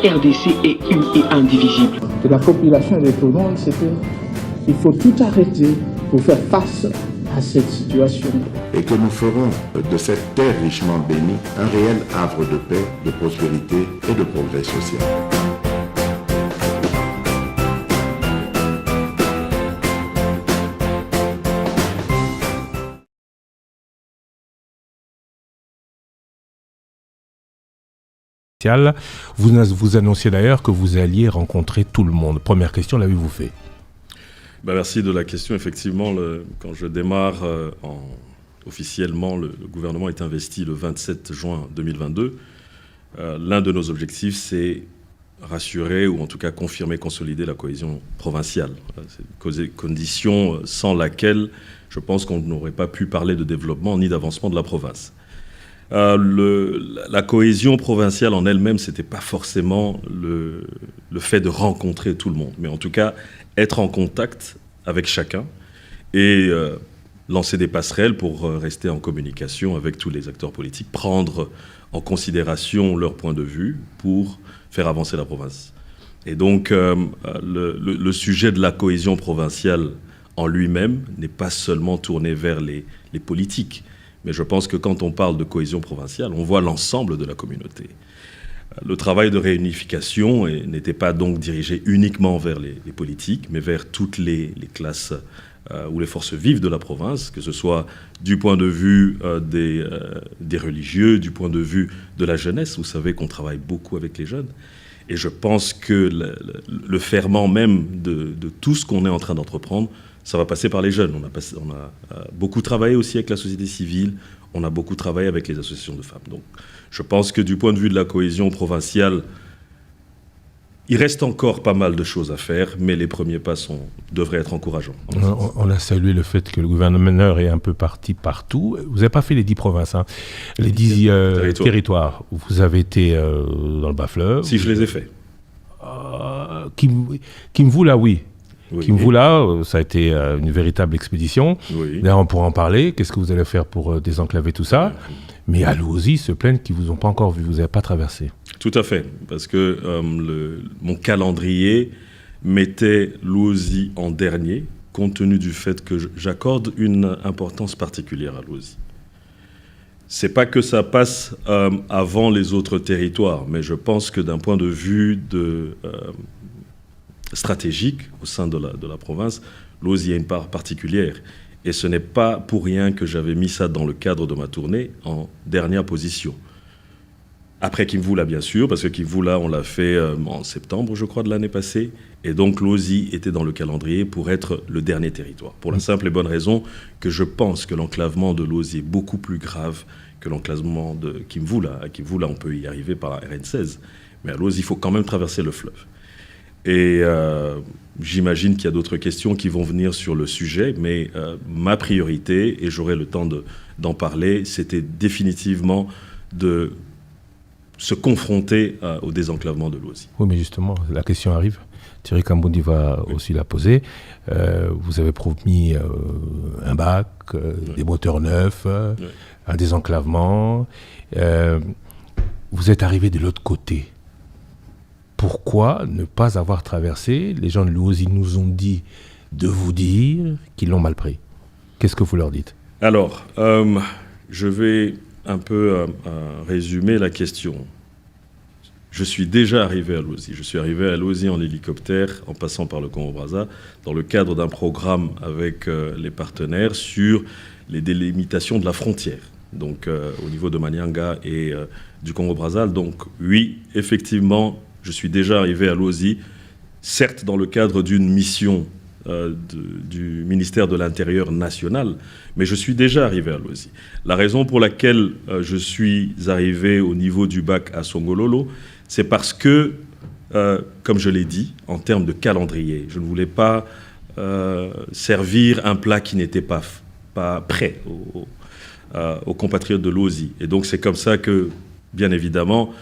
RDC est une et indivisible. De la population et de tout le monde, c'est qu'il faut tout arrêter pour faire face à cette situation. Et que nous ferons de cette terre richement bénie un réel havre de paix, de prospérité et de progrès social. Vous annonciez d'ailleurs que vous alliez rencontrer tout le monde. Première question, l'avez-vous fait ? Merci de la question. Effectivement, quand je démarre officiellement, le gouvernement est investi le 27 juin 2022. L'un de nos objectifs, c'est rassurer ou en tout cas confirmer, consolider la cohésion provinciale. C'est une condition sans laquelle je pense qu'on n'aurait pas pu parler de développement ni d'avancement de la province. La cohésion provinciale en elle-même, ce n'était pas forcément le fait de rencontrer tout le monde, mais en tout cas être en contact avec chacun et lancer des passerelles pour rester en communication avec tous les acteurs politiques, prendre en considération leur point de vue pour faire avancer la province. Et donc le sujet de la cohésion provinciale en lui-même n'est pas seulement tourné vers les politiques. Mais je pense que quand on parle de cohésion provinciale, on voit l'ensemble de la communauté. Le travail de réunification n'était pas donc dirigé uniquement vers les politiques, mais vers toutes les classes ou les forces vives de la province, que ce soit du point de vue des religieux, du point de vue de la jeunesse. Vous savez qu'on travaille beaucoup avec les jeunes. Et je pense que le ferment même de tout ce qu'on est en train d'entreprendre, ça va passer par les jeunes. On a beaucoup travaillé aussi avec la société civile, on a beaucoup travaillé avec les associations de femmes. Donc je pense que du point de vue de la cohésion provinciale, il reste encore pas mal de choses à faire, mais les premiers pas devraient être encourageants. On a salué le fait que le gouverneur est un peu parti partout. Vous n'avez pas fait les 10 provinces, hein. Les 10 territoires. Vous avez été dans le Bas-Fleuve. Si, je les ai faits. Kimvula, oui. Oui. Kimvula, ça a été une véritable expédition. Oui. D'ailleurs, on pourra en parler. Qu'est-ce que vous allez faire pour désenclaver tout ça ? Mais à Louzy, se plaignent qu'ils ne vous ont pas encore vu, vous n'avez pas traversé. Tout à fait, parce que mon calendrier mettait Louzy en dernier, compte tenu du fait que j'accorde une importance particulière à Louzy. C'est pas que ça passe avant les autres territoires, mais je pense que d'un point de vue stratégique au sein de la province, Louzy a une part particulière. Et ce n'est pas pour rien que j'avais mis ça dans le cadre de ma tournée en dernière position. Après Kimvula, bien sûr, parce que Kimvula, on l'a fait en septembre, je crois, de l'année passée. Et donc Louzy était dans le calendrier pour être le dernier territoire. Pour la simple et bonne raison que je pense que l'enclavement de Louzy est beaucoup plus grave que l'enclavement de Kimvula. À Kimvula, on peut y arriver par la RN16. Mais à Louzy, il faut quand même traverser le fleuve. Et j'imagine qu'il y a d'autres questions qui vont venir sur le sujet, mais ma priorité, et j'aurai le temps d'en parler, c'était définitivement de se confronter au désenclavement de Louzy. Oui, mais justement, la question arrive. Thierry Kamboundi va aussi la poser. Vous avez promis un bac, des moteurs neufs, un désenclavement. Vous êtes arrivé de l'autre côté. Pourquoi ne pas avoir traversé ? Les gens de Louzy nous ont dit de vous dire qu'ils l'ont mal pris. Qu'est-ce que vous leur dites ? Alors, je vais un peu résumer la question. Je suis déjà arrivé à Louzy. Je suis arrivé à Louzy en hélicoptère, en passant par le Congo-Brazza, dans le cadre d'un programme avec les partenaires sur les délimitations de la frontière, donc au niveau de Manianga et du Congo-Brazza. Donc oui, effectivement, je suis déjà arrivé à Louzy, certes dans le cadre d'une mission du ministère de l'Intérieur national, mais je suis déjà arrivé à Louzy. La raison pour laquelle je suis arrivé au niveau du bac à Songololo, c'est parce que, comme je l'ai dit, en termes de calendrier, je ne voulais pas servir un plat qui n'était pas prêt aux compatriotes de Louzy. Et donc c'est comme ça que, bien évidemment,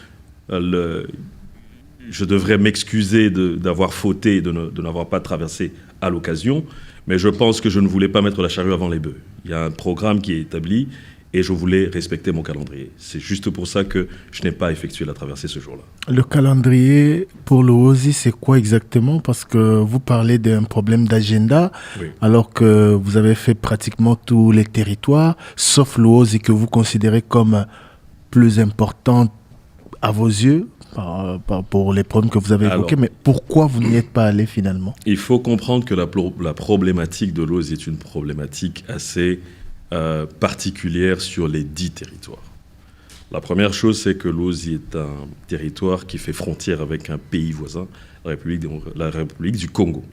je devrais m'excuser d'avoir fauté, de n'avoir pas traversé à l'occasion, mais je pense que je ne voulais pas mettre la charrue avant les bœufs. Il y a un programme qui est établi et je voulais respecter mon calendrier. C'est juste pour ça que je n'ai pas effectué la traversée ce jour-là. Le calendrier pour le OSI, c'est quoi exactement? Parce que vous parlez d'un problème d'agenda, Oui. alors que vous avez fait pratiquement tous les territoires, sauf le OSI que vous considérez comme plus important à vos yeux, pour les problèmes que vous avez évoqués. Alors, mais pourquoi vous n'y êtes pas allé finalement? Il faut comprendre que la problématique de l'OSI est une problématique assez particulière sur les 10 territoires. La première chose, c'est que l'OSI est un territoire qui fait frontière avec un pays voisin, la République du Congo.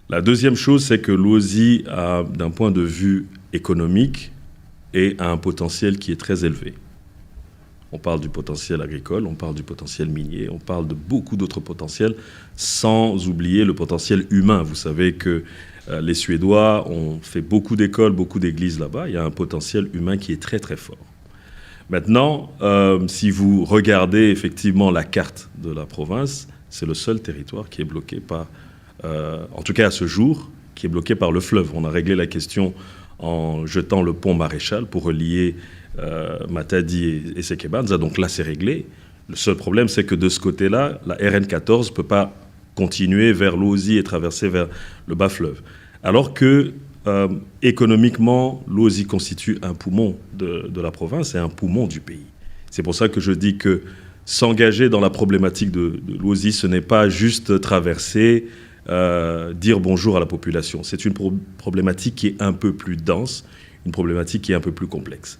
La deuxième chose, c'est que l'OSI a, d'un point de vue économique, a un potentiel qui est très élevé. On parle du potentiel agricole, on parle du potentiel minier, on parle de beaucoup d'autres potentiels, sans oublier le potentiel humain. Vous savez que les Suédois ont fait beaucoup d'écoles, beaucoup d'églises là-bas. Il y a un potentiel humain qui est très très fort. Maintenant, si vous regardez effectivement la carte de la province, c'est le seul territoire qui est bloqué par, en tout cas à ce jour, qui est bloqué par le fleuve. On a réglé la question en jetant le pont Maréchal pour relier Matadi et Sekebanza. Donc là, c'est réglé. Le seul problème, c'est que de ce côté-là, la RN14 ne peut pas continuer vers l'OSI et traverser vers le bas fleuve. Alors que économiquement, l'OSI constitue un poumon de la province et un poumon du pays. C'est pour ça que je dis que s'engager dans la problématique de l'OSI, ce n'est pas juste traverser, dire bonjour à la population. C'est une problématique qui est un peu plus dense, une problématique qui est un peu plus complexe.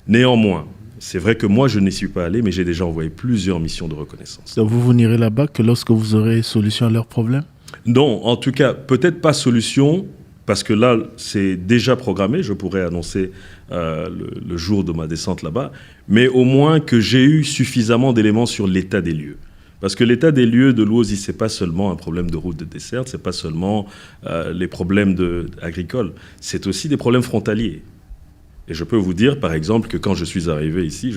Néanmoins, c'est vrai que moi, je n'y suis pas allé, mais j'ai déjà envoyé plusieurs missions de reconnaissance. Donc vous n'irez là-bas que lorsque vous aurez solution à leurs problèmes? Non, en tout cas, peut-être pas solution, parce que là, c'est déjà programmé. Je pourrais annoncer le jour de ma descente là-bas, mais au moins que j'ai eu suffisamment d'éléments sur l'état des lieux. Parce que l'état des lieux de l'OSI, ce n'est pas seulement un problème de route de desserte, ce n'est pas seulement les problèmes agricoles, c'est aussi des problèmes frontaliers. Et je peux vous dire, par exemple, que quand je suis arrivé ici,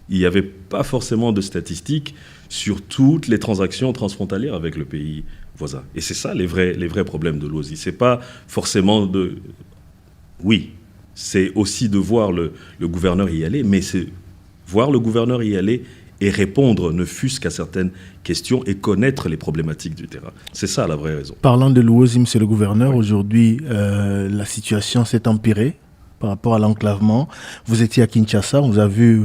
il n'y avait pas forcément de statistiques sur toutes les transactions transfrontalières avec le pays voisin. Et c'est ça les vrais problèmes de l'OSI. C'est pas forcément Oui, c'est aussi de voir le gouverneur y aller, mais c'est voir le gouverneur y aller et répondre, ne fût-ce qu'à certaines questions et connaître les problématiques du terrain. C'est ça la vraie raison. Parlant de l'OSI, monsieur le gouverneur, oui. Aujourd'hui, la situation s'est empirée par rapport à l'enclavement. Vous étiez à Kinshasa, on vous a vu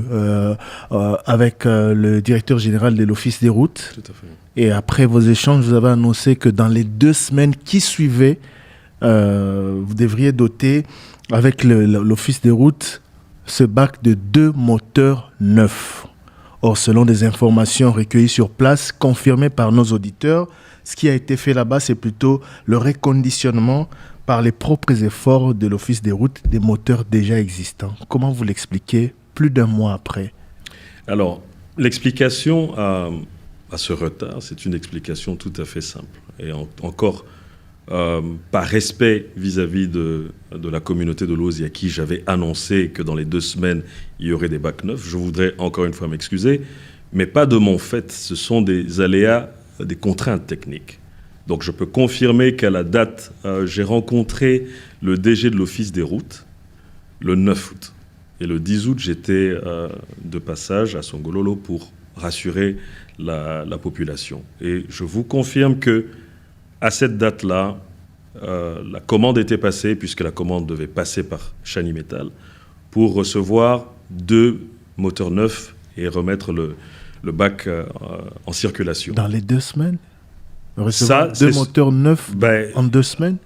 avec le directeur général de l'Office des routes. Tout à fait. Et après vos échanges, vous avez annoncé que dans les 2 semaines qui suivaient, vous devriez doter avec l'Office des routes ce bac de 2 moteurs neufs. Or, selon des informations recueillies sur place, confirmées par nos auditeurs, ce qui a été fait là-bas, c'est plutôt le reconditionnement par les propres efforts de l'Office des routes des moteurs déjà existants. Comment vous l'expliquez plus d'1 mois après? Alors, l'explication à ce retard, c'est une explication tout à fait simple. Et encore, par respect vis-à-vis de la communauté de l'OSI à qui j'avais annoncé que dans les 2 semaines, il y aurait des bacs neufs, je voudrais encore une fois m'excuser, mais pas de mon fait, ce sont des aléas, des contraintes techniques. Donc je peux confirmer qu'à la date, j'ai rencontré le DG de l'Office des routes le 9 août. Et le 10 août, j'étais de passage à Songololo pour rassurer la population. Et je vous confirme que à cette date-là, la commande était passée, puisque la commande devait passer par Chani Metal, pour recevoir 2 moteurs neufs et remettre le bac en circulation. Dans les 2 semaines? Recevoir 2 moteurs neufs en 2 semaines?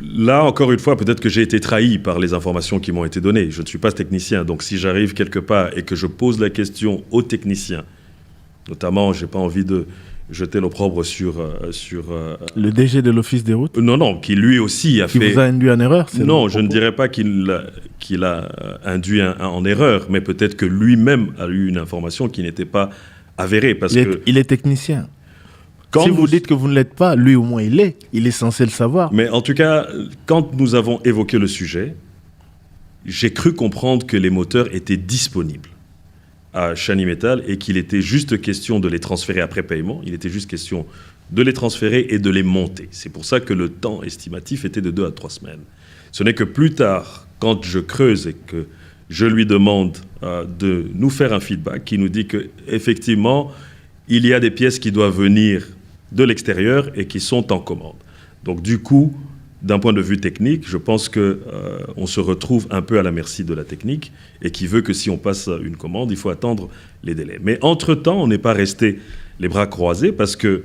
Là, encore une fois, peut-être que j'ai été trahi par les informations qui m'ont été données. Je ne suis pas technicien, donc si j'arrive quelque part et que je pose la question aux techniciens, notamment, je n'ai pas envie de jeter l'opprobre sur le DG de l'Office des routes? Non, qui lui aussi a fait... Qui vous a induit en erreur? Non, je ne dirais pas qu'il a induit en erreur, mais peut-être que lui-même a eu une information qui n'était pas avérée. Il est technicien. Si vous dites que vous ne l'êtes pas, lui au moins il est censé le savoir. Mais en tout cas, quand nous avons évoqué le sujet, j'ai cru comprendre que les moteurs étaient disponibles à Chani Metal et qu'il était juste question de les transférer après paiement. Il était juste question de les transférer et de les monter. C'est pour ça que le temps estimatif était de 2 à 3 semaines. Ce n'est que plus tard, quand je creuse et que je lui demande de nous faire un feedback qui nous dit qu'effectivement, il y a des pièces qui doivent venir de l'extérieur et qui sont en commande. Donc du coup, d'un point de vue technique, je pense qu'on se retrouve un peu à la merci de la technique et qui veut que si on passe une commande, il faut attendre les délais. Mais entre-temps, on n'est pas resté les bras croisés parce que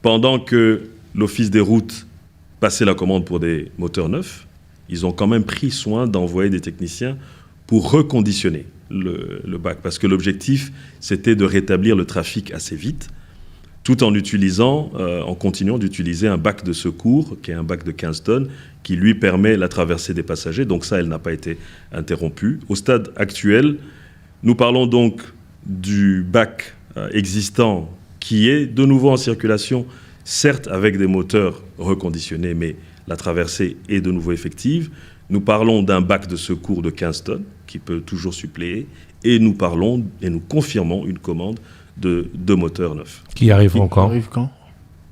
pendant que l'Office des routes passait la commande pour des moteurs neufs, ils ont quand même pris soin d'envoyer des techniciens pour reconditionner le bac. Parce que l'objectif, c'était de rétablir le trafic assez vite, tout en en continuant d'utiliser un bac de secours, qui est un bac de 15 tonnes, qui lui permet la traversée des passagers. Donc ça, elle n'a pas été interrompue. Au stade actuel, nous parlons donc du bac existant qui est de nouveau en circulation, certes avec des moteurs reconditionnés, mais la traversée est de nouveau effective. Nous parlons d'un bac de secours de 15 tonnes qui peut toujours suppléer, et nous parlons et nous confirmons une commande de 2 moteurs neufs. Qui arrive quand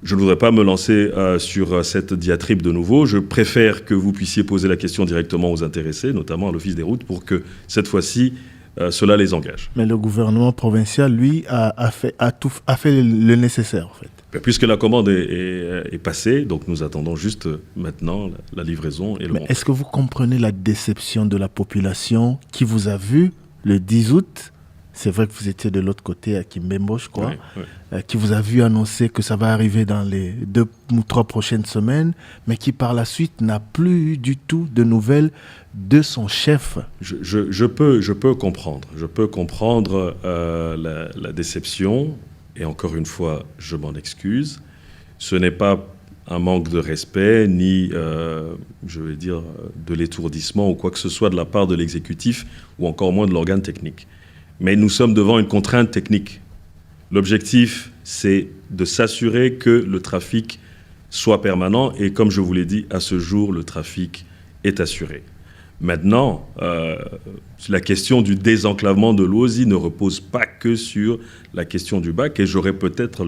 Je ne voudrais pas me lancer sur cette diatribe de nouveau. Je préfère que vous puissiez poser la question directement aux intéressés, notamment à l'Office des routes, pour que cette fois-ci, cela les engage. Mais le gouvernement provincial, lui, a fait le nécessaire, en fait. Puisque la commande est passée, donc nous attendons juste maintenant la livraison et le montage. Est-ce que vous comprenez la déception de la population qui vous a vu le 10 août? C'est vrai que vous étiez de l'autre côté à Kimbembo, je crois, qui vous a vu annoncer que ça va arriver dans les 2 ou 3 prochaines semaines, mais qui par la suite n'a plus eu du tout de nouvelles de son chef. Je peux comprendre. Je peux comprendre la déception. Et encore une fois, je m'en excuse. Ce n'est pas un manque de respect, ni, je vais dire, de l'étourdissement ou quoi que ce soit de la part de l'exécutif, ou encore moins de l'organe technique. Mais nous sommes devant une contrainte technique. L'objectif, c'est de s'assurer que le trafic soit permanent. Et comme je vous l'ai dit, à ce jour, le trafic est assuré. Maintenant, la question du désenclavement de l'OSI ne repose pas que sur la question du bac, et j'aurai peut-être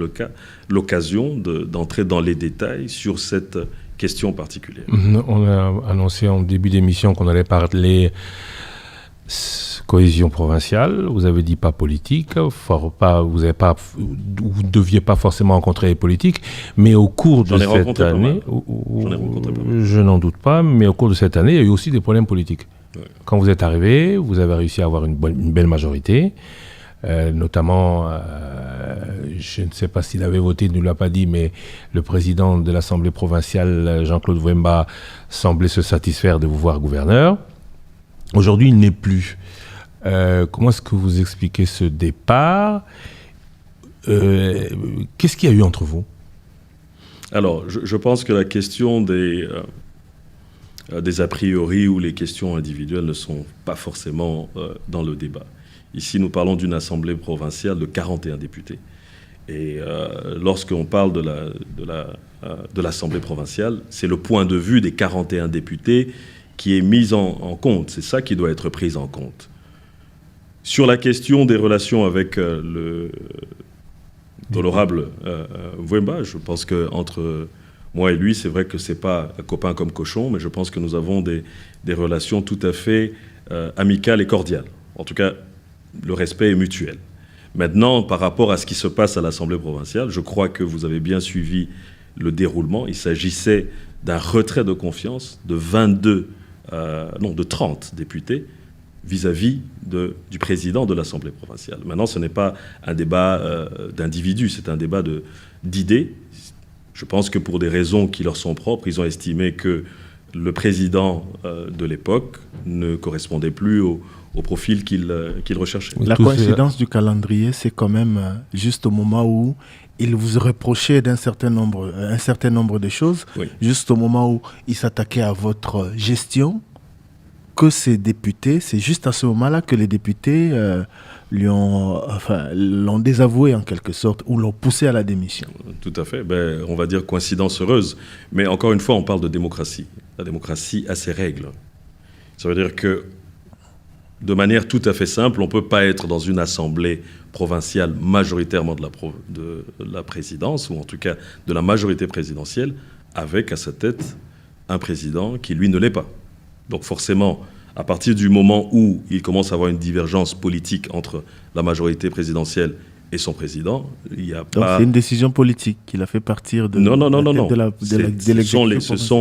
l'occasion d'entrer dans les détails sur cette question particulière. On a annoncé en début d'émission qu'on allait parler cohésion provinciale. Vous avez dit pas politique, vous ne deviez pas forcément rencontrer les politiques, mais au cours de cette année, je n'en doute pas, mais au cours de cette année, il y a eu aussi des problèmes politiques. Ouais. Quand vous êtes arrivé, vous avez réussi à avoir une belle majorité, notamment, je ne sais pas s'il avait voté, il ne l'a pas dit, mais le président de l'Assemblée provinciale, Jean-Claude Wemba, semblait se satisfaire de vous voir gouverneur. Aujourd'hui, il n'est plus. Comment est-ce que vous expliquez ce départ? Qu'est-ce qu'il y a eu entre vous? Alors, je pense que la question des a priori ou les questions individuelles ne sont pas forcément dans le débat. Ici, nous parlons d'une assemblée provinciale de 41 députés. Et lorsqu'on parle de l'assemblée provinciale, c'est le point de vue des 41 députés qui est mis en compte. C'est ça qui doit être pris en compte. Sur la question des relations avec l'honorable Wemba, je pense qu'entre moi et lui, c'est vrai que ce n'est pas un copain comme cochon, mais je pense que nous avons des relations tout à fait amicales et cordiales. En tout cas, le respect est mutuel. Maintenant, par rapport à ce qui se passe à l'Assemblée provinciale, je crois que vous avez bien suivi le déroulement. Il s'agissait d'un retrait de confiance de 30 députés vis-à-vis du président de l'Assemblée provinciale. Maintenant, ce n'est pas un débat d'individus, c'est un débat d'idées. Je pense que pour des raisons qui leur sont propres, ils ont estimé que le président de l'époque ne correspondait plus au profil qu'ils recherchaient. La coïncidence du calendrier, c'est quand même juste au moment où il vous reprochait un certain nombre de choses, oui. Juste au moment où il s'attaquait à votre gestion, que ces députés, c'est juste à ce moment-là que les députés l'ont désavoué en quelque sorte, ou l'ont poussé à la démission. Tout à fait. On va dire coïncidence heureuse. Mais encore une fois, on parle de démocratie. La démocratie a ses règles. Ça veut dire que, de manière tout à fait simple, on ne peut pas être dans une assemblée provinciale majoritairement de la présidence, ou en tout cas de la majorité présidentielle, avec à sa tête un président qui, lui, ne l'est pas. Donc forcément, À partir du moment où il commence à avoir une divergence politique entre la majorité présidentielle et son président, il n'y a Donc pas... c'est une décision politique qu'il a fait partir de Non. l'exécutif.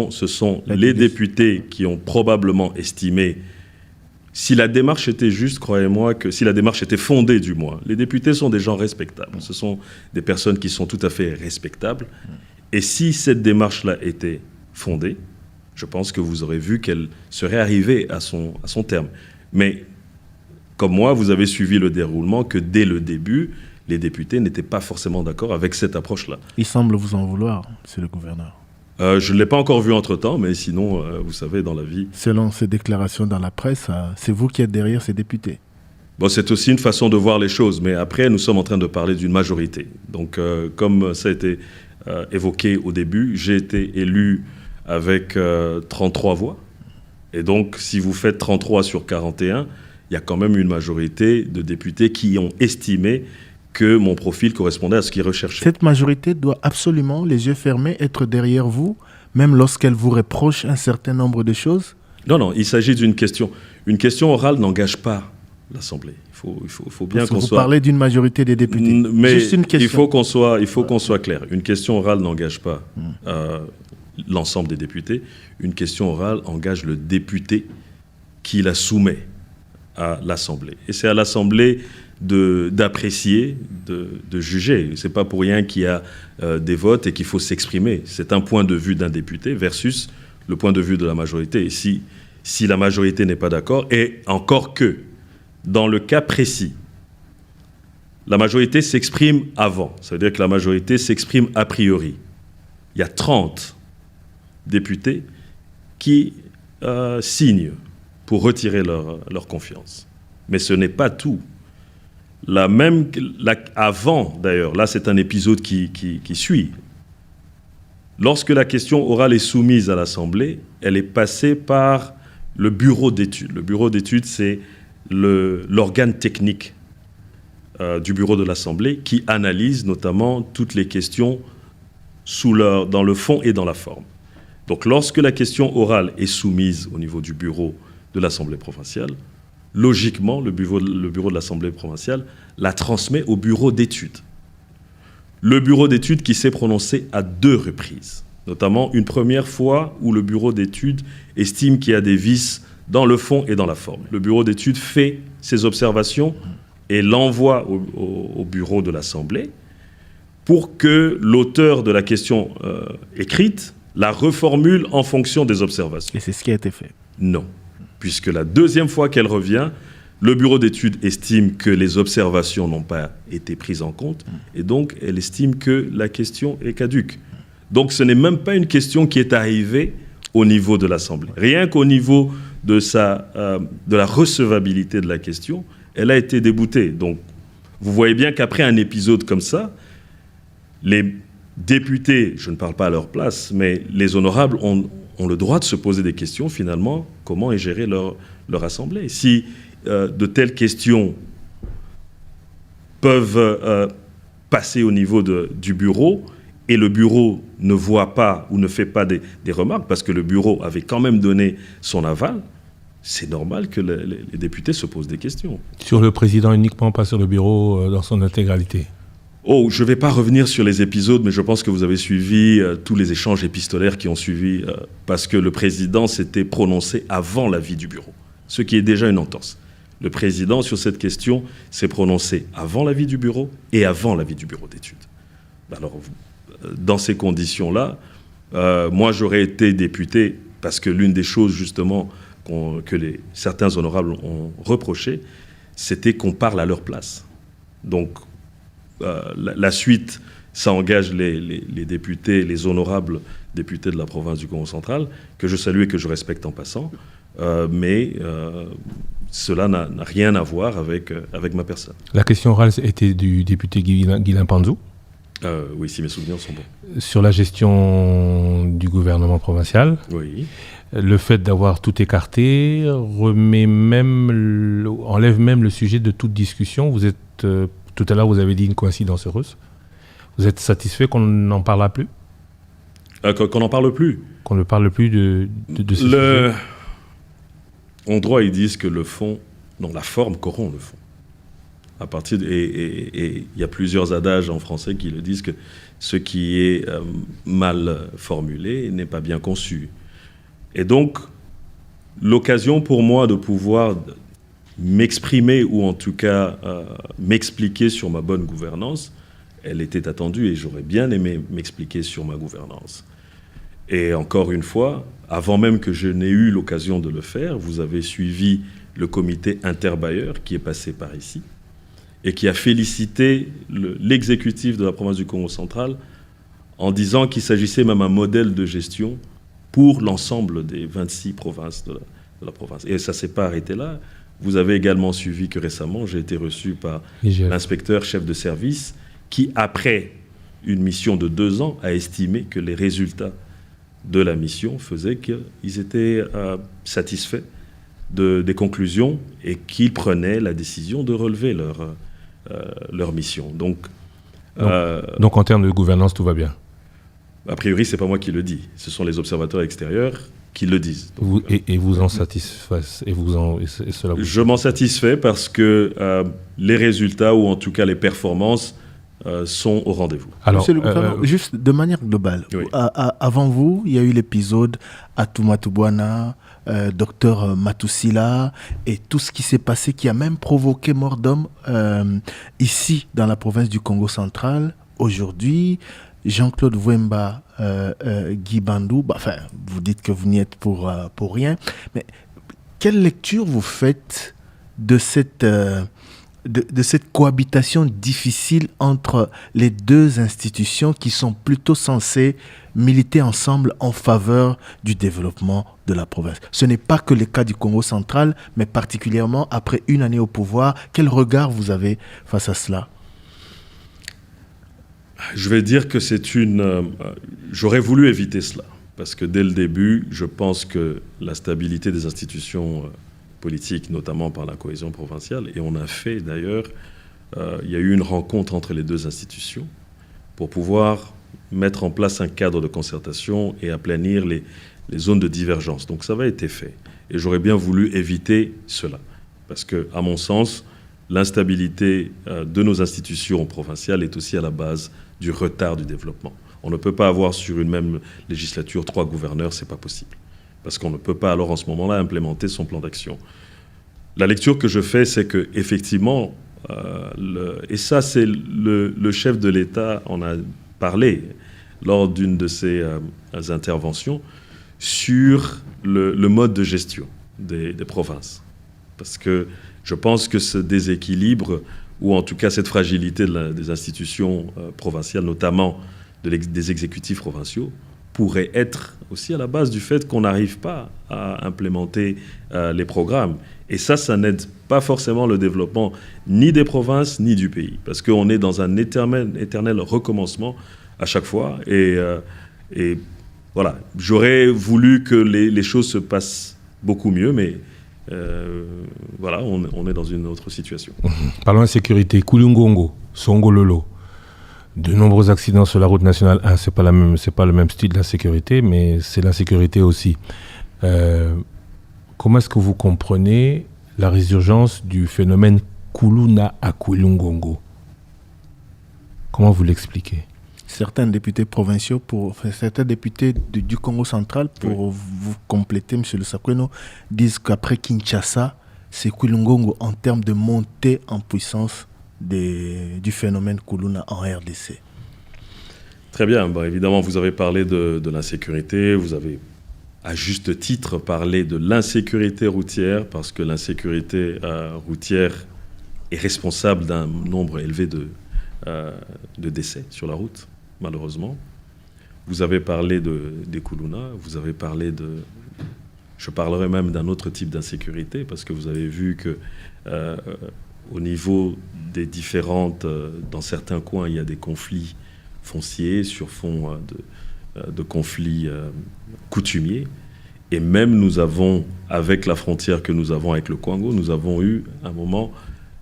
Ce sont les députés qui ont probablement estimé, si la démarche était juste, croyez-moi, que si la démarche était fondée du moins, les députés sont des gens respectables. Ce sont des personnes qui sont tout à fait respectables. Et si cette démarche-là était fondée, je pense que vous aurez vu qu'elle serait arrivée à son terme. Mais comme moi, vous avez suivi le déroulement que dès le début, les députés n'étaient pas forcément d'accord avec cette approche-là. Il semble vous en vouloir, monsieur le gouverneur. Je ne l'ai pas encore vu entre-temps, mais sinon, vous savez, dans la vie... Selon ces déclarations dans la presse, c'est vous qui êtes derrière ces députés. Bon, c'est aussi une façon de voir les choses, mais après, nous sommes en train de parler d'une majorité. Donc, comme ça a été évoqué au début, j'ai été élu avec 33 voix. Et donc, si vous faites 33 sur 41, il y a quand même une majorité de députés qui ont estimé que mon profil correspondait à ce qu'ils recherchaient. Cette majorité doit absolument, les yeux fermés, être derrière vous, même lorsqu'elle vous reproche un certain nombre de choses? Non, il s'agit d'une question. Une question orale n'engage pas l'Assemblée. Il faut bien qu'on soit... Vous parlez d'une majorité des députés. Mais juste une question. Il faut qu'on soit clair. Une question orale n'engage pas l'ensemble des députés. Une question orale engage le député qui la soumet à l'Assemblée. Et c'est à l'Assemblée d'apprécier, de juger. Ce n'est pas pour rien qu'il y a des votes et qu'il faut s'exprimer. C'est un point de vue d'un député versus le point de vue de la majorité. Et si la majorité n'est pas d'accord, et encore que, dans le cas précis, la majorité s'exprime avant. Ça veut dire que la majorité s'exprime a priori. Il y a 30 députés qui signent pour retirer leur confiance. Mais ce n'est pas tout. Avant, d'ailleurs, là c'est un épisode qui suit. Lorsque la question orale est soumise à l'Assemblée, elle est passée par le bureau d'études. Le bureau d'études, c'est l'organe technique du bureau de l'Assemblée qui analyse notamment toutes les questions dans le fond et dans la forme. Donc lorsque la question orale est soumise au niveau du bureau de l'Assemblée provinciale, logiquement, le bureau de l'Assemblée provinciale la transmet au bureau d'études. Le bureau d'études qui s'est prononcé à 2 reprises, notamment une première fois où le bureau d'études estime qu'il y a des vices dans le fond et dans la forme. Le bureau d'études fait ses observations et l'envoie au bureau de l'Assemblée pour que l'auteur de la question écrite la reformule en fonction des observations. Et c'est ce qui a été fait. Non, puisque la deuxième fois qu'elle revient, le bureau d'études estime que les observations n'ont pas été prises en compte et donc elle estime que la question est caduque. Donc ce n'est même pas une question qui est arrivée au niveau de l'Assemblée. Rien qu'au niveau de la recevabilité de la question, elle a été déboutée. Donc vous voyez bien qu'après un épisode comme ça, les députés, je ne parle pas à leur place, mais les honorables ont le droit de se poser des questions, finalement, comment est gérée leur assemblée. Si de telles questions peuvent passer au niveau du bureau, et le bureau ne voit pas ou ne fait pas des remarques, parce que le bureau avait quand même donné son aval, c'est normal que les députés se posent des questions. Sur le président uniquement, pas sur le bureau dans son intégralité? Je ne vais pas revenir sur les épisodes, mais je pense que vous avez suivi tous les échanges épistolaires qui ont suivi, parce que le président s'était prononcé avant l'avis du bureau, ce qui est déjà une entorse. Le président, sur cette question, s'est prononcé avant l'avis du bureau et avant l'avis du bureau d'études. Alors, dans ces conditions-là, moi, j'aurais été député, parce que l'une des choses, justement, que certains honorables ont reproché, c'était qu'on parle à leur place. Donc, la suite, ça engage les députés, les honorables députés de la province du Congo central, que je salue et que je respecte en passant, mais cela n'a rien à voir avec ma personne. La question orale était du député Guilain Panzou. Oui, si mes souvenirs sont bons. Sur la gestion du gouvernement provincial. Oui. Le fait d'avoir tout écarté enlève même le sujet de toute discussion. Vous êtes, tout à l'heure, vous avez dit une coïncidence heureuse. Vous êtes satisfait qu'on n'en parle plus? Qu'on n'en parle plus? Qu'on ne parle plus de ce sujet. En droit, ils disent que le fond, non, la forme corrompt le fond. Et il y a plusieurs adages en français qui le disent que ce qui est mal formulé n'est pas bien conçu. Et donc, l'occasion pour moi de pouvoir m'exprimer ou en tout cas m'expliquer sur ma bonne gouvernance, elle était attendue et j'aurais bien aimé m'expliquer sur ma gouvernance. Et encore une fois, avant même que je n'ai eu l'occasion de le faire, vous avez suivi le comité interbailleur qui est passé par ici et qui a félicité l'exécutif de la province du Congo central en disant qu'il s'agissait même d'un modèle de gestion pour l'ensemble des 26 provinces de la province. Et ça ne s'est pas arrêté là. Vous avez également suivi que récemment, j'ai été reçu par l'inspecteur chef de service qui, après une mission de 2 ans, a estimé que les résultats de la mission faisaient qu'ils étaient satisfaits des conclusions et qu'ils prenaient la décision de relever leur mission. Donc, en termes de gouvernance, tout va bien. A priori, ce n'est pas moi qui le dis. Ce sont les observateurs extérieurs qui le disent. Donc, et vous en satisfaites Je m'en satisfais parce que les résultats, ou en tout cas les performances, sont au rendez-vous. Alors, Monsieur le gouverneur, juste de manière globale, oui. Avant vous, il y a eu l'épisode Atumatubwana, docteur Matusila, et tout ce qui s'est passé, qui a même provoqué mort d'homme ici, dans la province du Congo central. Aujourd'hui, Jean-Claude Wemba, Guy Bandou, vous dites que vous n'y êtes pour rien, mais quelle lecture vous faites de cette cohabitation difficile entre les deux institutions qui sont plutôt censées militer ensemble en faveur du développement de la province? Ce n'est pas que le cas du Congo central, mais particulièrement après une année au pouvoir. Quel regard vous avez face à cela? Je vais dire que j'aurais voulu éviter cela, parce que dès le début, je pense que la stabilité des institutions politiques, notamment par la cohésion provinciale, et on a fait d'ailleurs, il y a eu une rencontre entre les deux institutions pour pouvoir mettre en place un cadre de concertation et aplanir les zones de divergence. Donc ça avait été fait. Et j'aurais bien voulu éviter cela, parce que, à mon sens, l'instabilité de nos institutions provinciales est aussi à la base du retard du développement. On ne peut pas avoir sur une même législature 3 gouverneurs, c'est pas possible. Parce qu'on ne peut pas alors en ce moment-là implémenter son plan d'action. La lecture que je fais, c'est qu'effectivement, et ça c'est le chef de l'État en a parlé lors d'une de ses interventions, sur le mode de gestion des provinces. Parce que je pense que ce déséquilibre, ou en tout cas cette fragilité des institutions provinciales, notamment des exécutifs provinciaux, pourrait être aussi à la base du fait qu'on n'arrive pas à implémenter les programmes. Et ça n'aide pas forcément le développement ni des provinces ni du pays, parce qu'on est dans un éternel recommencement à chaque fois. Et voilà, j'aurais voulu que les choses se passent beaucoup mieux, mais voilà, on est dans une autre situation. Parlons de sécurité. Kulungongo, Songololo. De nombreux accidents sur la route nationale 1, c'est pas le même style d'insécurité, mais c'est l'insécurité aussi. Comment est-ce que vous comprenez la résurgence du phénomène Kuluna à Kulungongo? Comment vous l'expliquez? Certains députés provinciaux, certains députés du Congo central, pour vous compléter, M. Le Sakweno, disent qu'après Kinshasa, c'est Kulungongo en termes de montée en puissance du phénomène Kuluna en RDC. Très bien. Bon, évidemment, vous avez parlé de l'insécurité, vous avez à juste titre parlé de l'insécurité routière, parce que l'insécurité routière est responsable d'un nombre élevé de décès sur la route, malheureusement. Vous avez parlé des Kuluna, vous avez parlé je parlerai même d'un autre type d'insécurité, parce que vous avez vu que au niveau des différentes, dans certains coins, il y a des conflits fonciers sur fond de conflits coutumiers. Et même nous avons, avec la frontière que nous avons avec le Congo, nous avons eu à un moment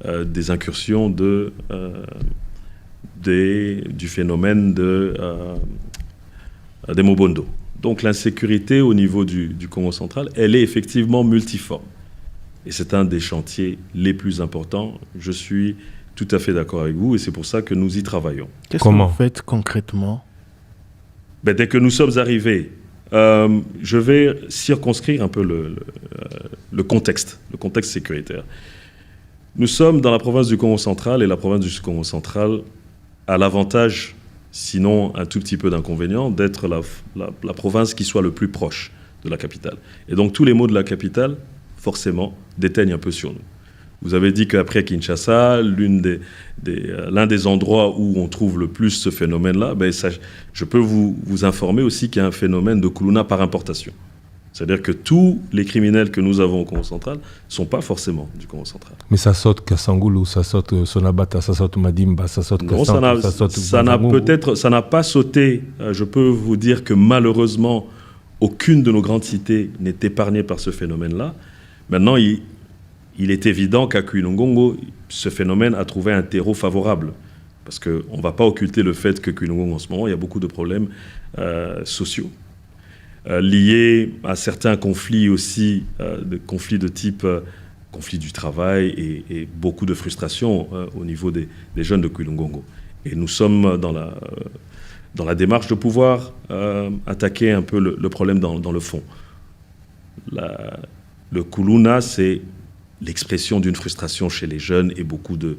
des incursions du phénomène des Mobondo. Donc l'insécurité au niveau du Congo central, elle est effectivement multiforme. Et c'est un des chantiers les plus importants. Je suis tout à fait d'accord avec vous et c'est pour ça que nous y travaillons. Qu'est-ce que vous faites concrètement? Dès que nous sommes arrivés, je vais circonscrire un peu le contexte sécuritaire. Nous sommes dans la province du Congo central et la province du Congo central a l'avantage, sinon un tout petit peu d'inconvénient, d'être la province qui soit le plus proche de la capitale. Et donc tous les maux de la capitale, forcément, déteignent un peu sur nous. Vous avez dit qu'après Kinshasa, l'un des endroits où on trouve le plus ce phénomène-là, je peux vous informer aussi qu'il y a un phénomène de Kuluna par importation. C'est-à-dire que tous les criminels que nous avons au Congo central ne sont pas forcément du Congo central. Mais ça saute Kassangoulou, ça saute Sonabata, ça saute Madimba, ça saute Kassangoulou, ça saute ça n'a pas sauté. Je peux vous dire que malheureusement, aucune de nos grandes cités n'est épargnée par ce phénomène-là. Maintenant, il est évident qu'à Kwilungongo, ce phénomène a trouvé un terreau favorable. Parce qu'on ne va pas occulter le fait que Kwilungongo, en ce moment, il y a beaucoup de problèmes sociaux. Liés à certains conflits aussi, conflits de type conflit du travail et beaucoup de frustration au niveau des jeunes de Kwilungongo. Et nous sommes dans la démarche de pouvoir attaquer un peu le problème dans le fond. Le Kuluna, c'est l'expression d'une frustration chez les jeunes et beaucoup de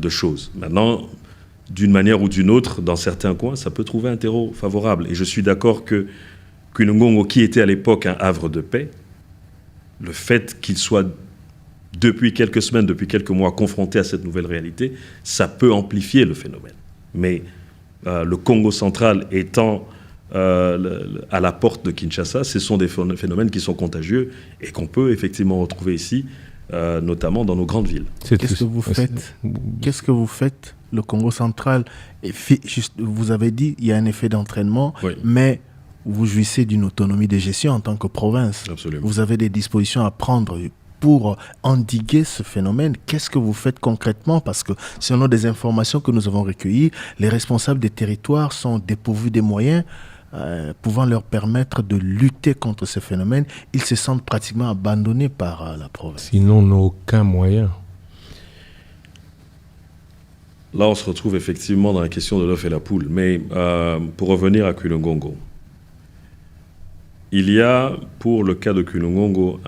choses. Maintenant, d'une manière ou d'une autre, dans certains coins, ça peut trouver un terreau favorable. Et je suis d'accord que Kwilungongo, qui était à l'époque un havre de paix, le fait qu'il soit depuis quelques semaines, depuis quelques mois, confronté à cette nouvelle réalité, ça peut amplifier le phénomène. Mais le Congo central étant à la porte de Kinshasa, ce sont des phénomènes qui sont contagieux et qu'on peut effectivement retrouver ici, notamment dans nos grandes villes. Qu'est-ce que vous faites, le Congo central? Vous avez dit qu'il y a un effet d'entraînement, oui. Mais vous jouissez d'une autonomie de gestion en tant que province. Absolument. Vous avez des dispositions à prendre pour endiguer ce phénomène. Qu'est-ce que vous faites concrètement? Parce que selon des informations que nous avons recueillies, les responsables des territoires sont dépourvus des moyens pouvant leur permettre de lutter contre ce phénomène. Ils se sentent pratiquement abandonnés par la province. Sinon, on n'a aucun moyen. Là, on se retrouve effectivement dans la question de l'œuf et la poule. Mais pour revenir à Kwilungongo, il y a, pour le cas de Kwilungongo,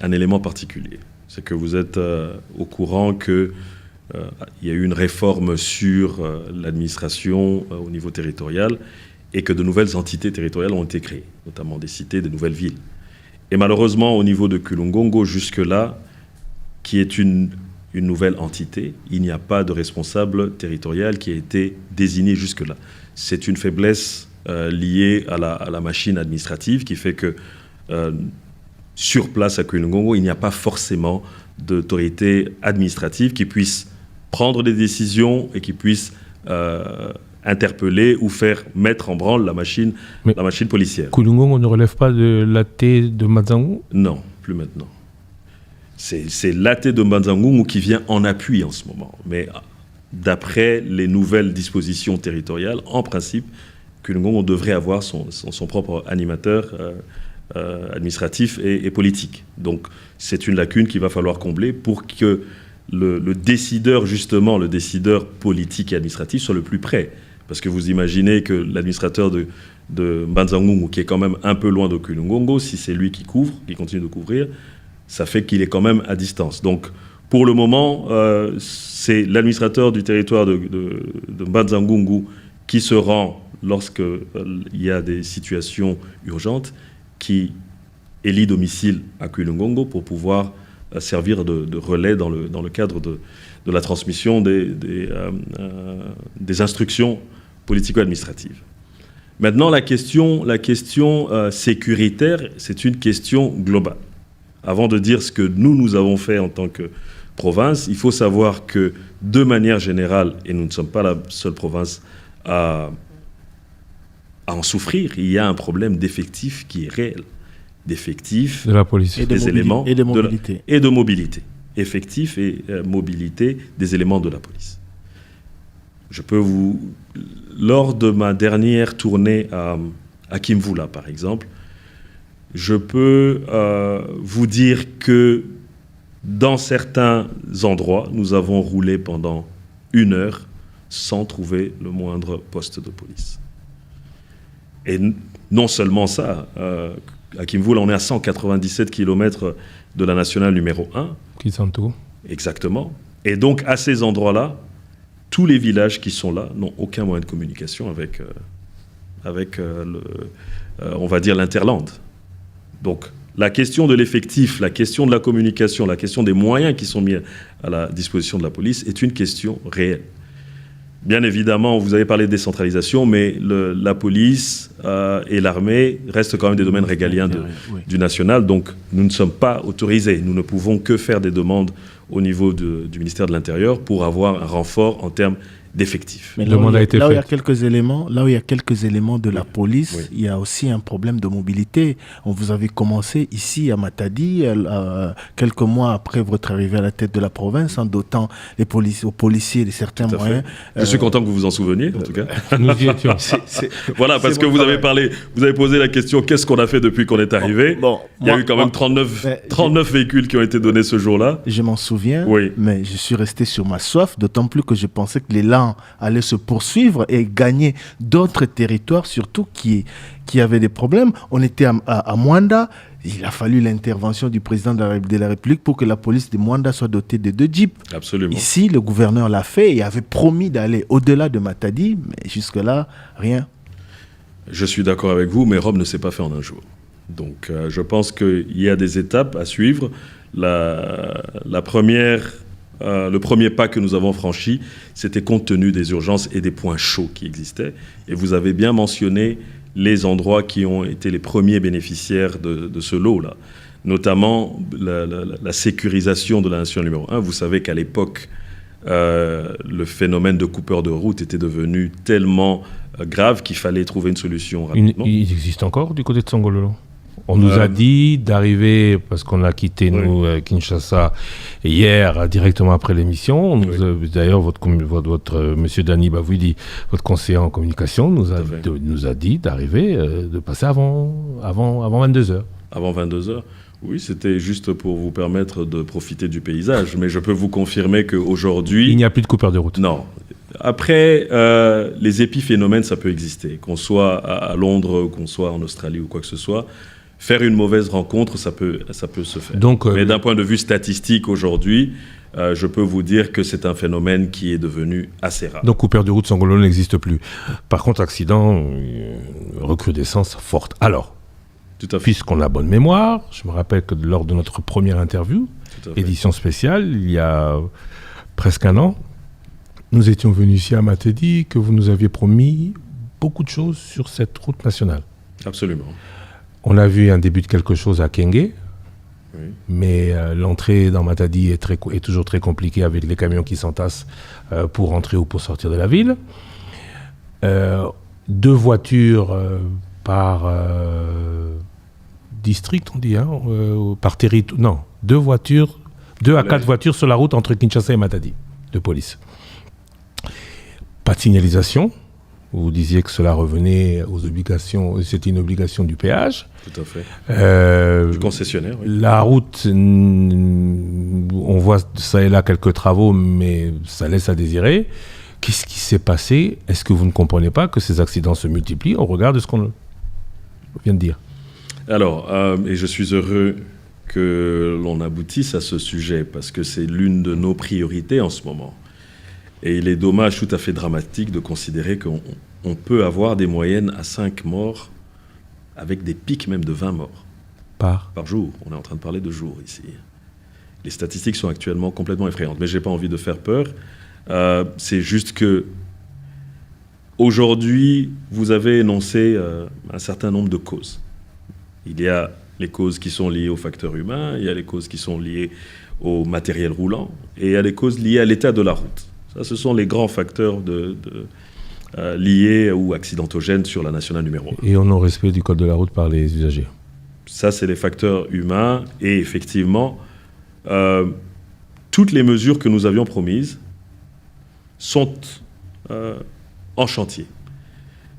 un élément particulier. C'est que vous êtes au courant qu'il y a eu une réforme sur l'administration au niveau territorial et que de nouvelles entités territoriales ont été créées, notamment des cités, des nouvelles villes. Et malheureusement, au niveau de Kwilungongo, jusque-là, qui est une nouvelle entité, il n'y a pas de responsable territorial qui a été désigné jusque-là. C'est une faiblesse liée à la machine administrative qui fait que sur place à Kwilungongo, il n'y a pas forcément d'autorité administrative qui puisse prendre des décisions et qui puisse interpeller ou faire mettre en branle la machine policière. Kwilungongo ne relève pas de l'AT de Mazangu? Non, plus maintenant. C'est l'AT de Mazangu qui vient en appui en ce moment. Mais d'après les nouvelles dispositions territoriales, en principe, Kwilungongo devrait avoir son propre animateur administratif et politique. Donc c'est une lacune qu'il va falloir combler pour que le décideur, justement, le décideur politique et administratif soit le plus près. Parce que vous imaginez que l'administrateur de Mbanzangungu, qui est quand même un peu loin de Kwilungongo, si c'est lui qui continue de couvrir, ça fait qu'il est quand même à distance. Donc pour le moment, c'est l'administrateur du territoire de Mbanzangungu qui se rend lorsqu'il y a des situations urgentes, qui élit domicile à Kwilungongo pour pouvoir servir de relais dans le cadre de la transmission des instructions politico-administratives. Maintenant, la question sécuritaire, c'est une question globale. Avant de dire ce que nous avons fait en tant que province, il faut savoir que, de manière générale, et nous ne sommes pas la seule province à en souffrir, il y a un problème d'effectifs qui est réel. D'effectifs, de la police, et des éléments et de mobilité. Et de mobilité. Effectifs et mobilité des éléments de la police. Lors de ma dernière tournée à Kimvula, par exemple, je peux vous dire que dans certains endroits, nous avons roulé pendant 1 heure sans trouver le moindre poste de police. Et non seulement ça, à Kimvou, là, on est à 197 km de la nationale numéro 1. Kisanto. Exactement. Et donc, à ces endroits-là, tous les villages qui sont là n'ont aucun moyen de communication avec on va dire, l'interland. Donc, la question de l'effectif, la question de la communication, la question des moyens qui sont mis à la disposition de la police est une question réelle. Bien évidemment, vous avez parlé de décentralisation, mais la police et l'armée restent quand même des domaines régaliens du national. Donc, nous ne sommes pas autorisés. Nous ne pouvons que faire des demandes au niveau du ministère de l'Intérieur pour avoir un renfort en termes d'effectifs. Mais là où il y a quelques éléments de la police, oui. Il y a aussi un problème de mobilité. Vous avez commencé ici à Matadi, quelques mois après votre arrivée à la tête de la province, en dotant aux policiers de certains moyens. Je suis content que vous vous en souveniez, en tout cas. Nous y étions. Voilà, parce que vous avez posé la question, qu'est-ce qu'on a fait depuis qu'on est arrivé? Il y a eu quand même 39 véhicules qui ont été donnés ce jour-là. Je m'en souviens, mais je suis resté sur ma soif, d'autant plus que je pensais que l'élan allait se poursuivre et gagner d'autres territoires, surtout qui avaient des problèmes. On était à Mwanda. Il a fallu l'intervention du président de la République pour que la police de Mwanda soit dotée de 2 jeeps. Absolument. Ici, le gouverneur l'a fait et avait promis d'aller au-delà de Matadi, mais jusque-là, rien. Je suis d'accord avec vous, mais Rome ne s'est pas fait en un jour. Donc, je pense qu'il y a des étapes à suivre. Le premier pas que nous avons franchi, c'était compte tenu des urgences et des points chauds qui existaient. Et vous avez bien mentionné les endroits qui ont été les premiers bénéficiaires de ce lot-là, notamment la sécurisation de la nation numéro 1. Vous savez qu'à l'époque, le phénomène de coupeurs de route était devenu tellement grave qu'il fallait trouver une solution rapidement. Il existe encore du côté de Songololo? On nous a dit d'arriver, parce qu'on a quitté nous Kinshasa hier, directement après l'émission. D'ailleurs, votre monsieur Dani Bavouidi, votre conseiller en communication, nous a dit d'arriver, de passer avant 22h. Avant 22h? Oui, c'était juste pour vous permettre de profiter du paysage. Mais je peux vous confirmer qu'aujourd'hui... Il n'y a plus de coupeurs de route. Non. Après, les épiphénomènes, ça peut exister. Qu'on soit à Londres, qu'on soit en Australie ou quoi que ce soit. Faire une mauvaise rencontre, ça peut se faire. Donc, mais d'un point de vue statistique aujourd'hui, je peux vous dire que c'est un phénomène qui est devenu assez rare. Donc coupure de route Songololo n'existe plus. Par contre, accident, recrudescence forte. Alors, puisqu'on a bonne mémoire, je me rappelle que lors de notre première interview, édition spéciale, il y a presque 1 an, nous étions venus ici à Matadi, que vous nous aviez promis beaucoup de choses sur cette route nationale. Absolument. On a vu un début de quelque chose à Kenge, mais l'entrée dans Matadi est toujours très compliquée avec les camions qui s'entassent pour rentrer ou pour sortir de la ville. 2 voitures par district, on dit, par territoire. Non, 2 à 4 voitures sur la route entre Kinshasa et Matadi, de police. Pas de signalisation. Vous disiez que cela revenait aux obligations, c'était une obligation du péage. Tout à fait. Du concessionnaire, oui. La route, on voit ça et là quelques travaux, mais ça laisse à désirer. Qu'est-ce qui s'est passé? Est-ce que vous ne comprenez pas que ces accidents se multiplient au regard de ce qu'on vient de dire? Alors, et je suis heureux que l'on aboutisse à ce sujet, parce que c'est l'une de nos priorités en ce moment. Et il est dommage, tout à fait dramatique, de considérer qu'on peut avoir des moyennes à 5 morts, avec des pics même de 20 morts. Par jour. On est en train de parler de jours ici. Les statistiques sont actuellement complètement effrayantes. Mais je n'ai pas envie de faire peur. C'est juste que, aujourd'hui, vous avez énoncé un certain nombre de causes. Il y a les causes qui sont liées aux facteurs humains, il y a les causes qui sont liées au matériel roulant, et il y a les causes liées à l'état de la route. Ça, ce sont les grands facteurs liés ou accidentogènes sur la nationale numéro 1. Et au non-respect du code de la route par les usagers. Ça, c'est les facteurs humains. Et effectivement, toutes les mesures que nous avions promises sont en chantier.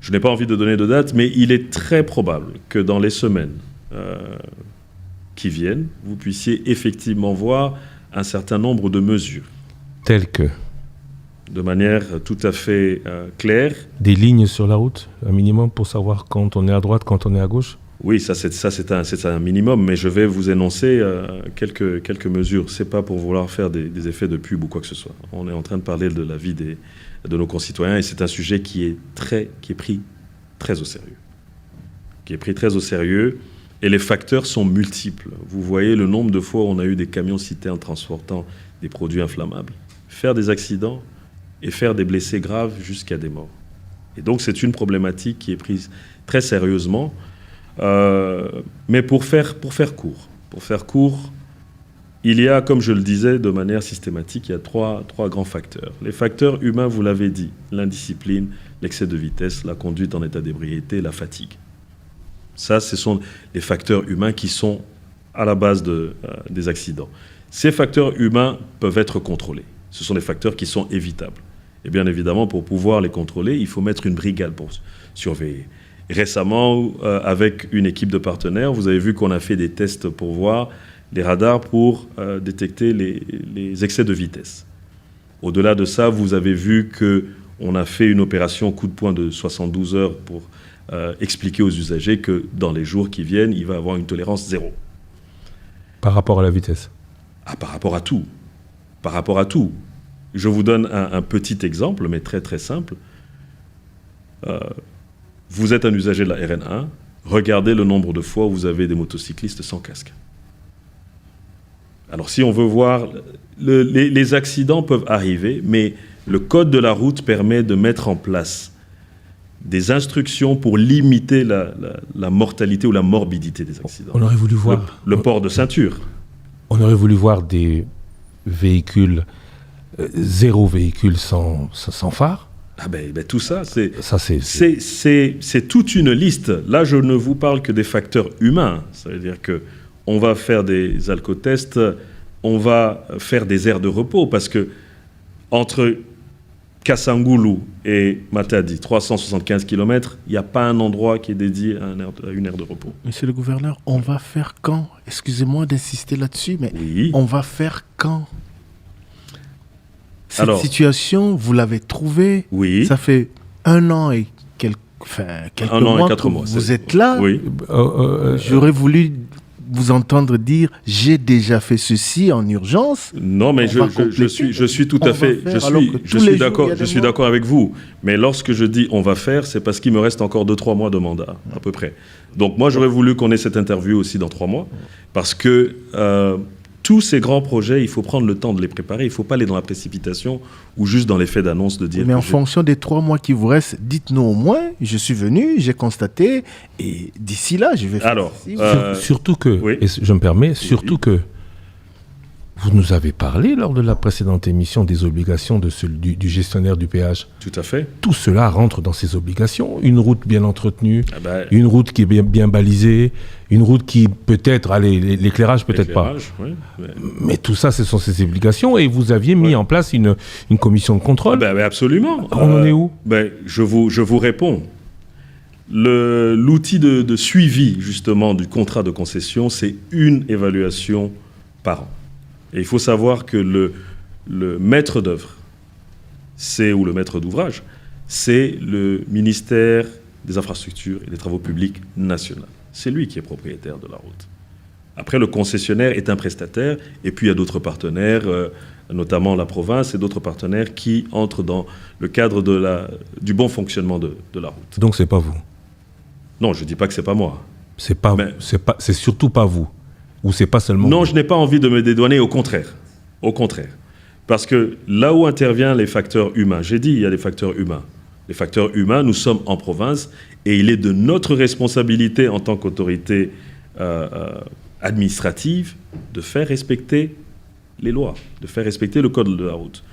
Je n'ai pas envie de donner de date, mais il est très probable que dans les semaines qui viennent, vous puissiez effectivement voir un certain nombre de mesures. Telles que De manière tout à fait claire. des lignes sur la route, un minimum, pour savoir quand on est à droite, quand on est à gauche? Oui, c'est un minimum, mais je vais vous énoncer quelques mesures. Ce n'est pas pour vouloir faire des effets de pub ou quoi que ce soit. On est en train de parler de la vie de nos concitoyens et c'est un sujet qui est pris très au sérieux. Qui est pris très au sérieux et les facteurs sont multiples. Vous voyez le nombre de fois où on a eu des camions-citernes transportant des produits inflammables, faire des accidents et faire des blessés graves jusqu'à des morts. Et donc c'est une problématique qui est prise très sérieusement. Mais pour faire court, il y a, comme je le disais de manière systématique, il y a trois grands facteurs. Les facteurs humains, vous l'avez dit, l'indiscipline, l'excès de vitesse, la conduite en état d'ébriété, la fatigue. Ça, ce sont les facteurs humains qui sont à la base des accidents. Ces facteurs humains peuvent être contrôlés. Ce sont des facteurs qui sont évitables. Et bien évidemment, pour pouvoir les contrôler, il faut mettre une brigade pour surveiller. Récemment, avec une équipe de partenaires, vous avez vu qu'on a fait des tests pour voir les radars pour détecter les excès de vitesse. Au-delà de ça, vous avez vu qu'on a fait une opération coup de poing de 72 heures pour expliquer aux usagers que dans les jours qui viennent, il va y avoir une tolérance zéro. Par rapport à la vitesse? Par rapport à tout. Par rapport à tout. Je vous donne un petit exemple, mais très très simple. Vous êtes un usager de la RN1, regardez le nombre de fois où vous avez des motocyclistes sans casque. Alors si on veut voir, les accidents peuvent arriver, mais le code de la route permet de mettre en place des instructions pour limiter la mortalité ou la morbidité des accidents. On aurait voulu voir... Le port de ceinture. On aurait voulu voir des véhicules, zéro véhicule sans phare. Ah ben tout ça, c'est toute une liste. Là, je ne vous parle que des facteurs humains. Ça veut dire qu'on va faire des alcotests, on va faire des aires de repos, parce que entre Kassangulu et Matadi, 375 km, il n'y a pas un endroit qui est dédié à une aire de repos. Monsieur le gouverneur, on va faire quand? Excusez-moi d'insister là-dessus, mais oui. On va faire quand? Cette Alors, situation, vous l'avez trouvée. Oui. Ça fait 1 an et quelques mois et 4 mois. Vous êtes là. Oui. J'aurais voulu vous entendre dire j'ai déjà fait ceci en urgence. Non, mais je suis tout à fait, je suis d'accord avec vous. Mais lorsque je dis on va faire, c'est parce qu'il me reste encore 2-3 mois de mandat, à peu près. Donc moi, j'aurais voulu qu'on ait cette interview aussi dans 3 mois, parce que tous ces grands projets, il faut prendre le temps de les préparer. Il ne faut pas aller dans la précipitation ou juste dans l'effet d'annonce de dire... Mais en fonction des 3 mois qui vous restent, dites-nous au moins, je suis venu, j'ai constaté, et d'ici là, je vais faire... Alors, surtout que, oui. et je me permets, surtout que vous nous avez parlé lors de la précédente émission des obligations du gestionnaire du péage. Tout à fait. Tout cela rentre dans ces obligations. Une route bien entretenue, une route qui est bien balisée, une route qui peut-être, l'éclairage peut-être pas. Oui, mais tout ça, ce sont ces obligations. Et vous aviez mis en place une commission de contrôle. Absolument. On en est où? Je vous réponds. L'outil de suivi, justement, du contrat de concession, c'est une évaluation par an. Et il faut savoir que le maître d'œuvre, ou le maître d'ouvrage, c'est le ministère des Infrastructures et des Travaux Publics national. C'est lui qui est propriétaire de la route. Après, le concessionnaire est un prestataire, et puis il y a d'autres partenaires, notamment la province, et d'autres partenaires qui entrent dans le cadre du bon fonctionnement de la route. Donc c'est pas vous? Non, je ne dis pas que c'est pas moi. C'est surtout pas vous? Ou c'est pas seulement... Non, je n'ai pas envie de me dédouaner, au contraire. Au contraire. Parce que là où interviennent les facteurs humains, j'ai dit, il y a des facteurs humains. Les facteurs humains, nous sommes en province et il est de notre responsabilité en tant qu'autorité administrative de faire respecter les lois, de faire respecter le code de la route.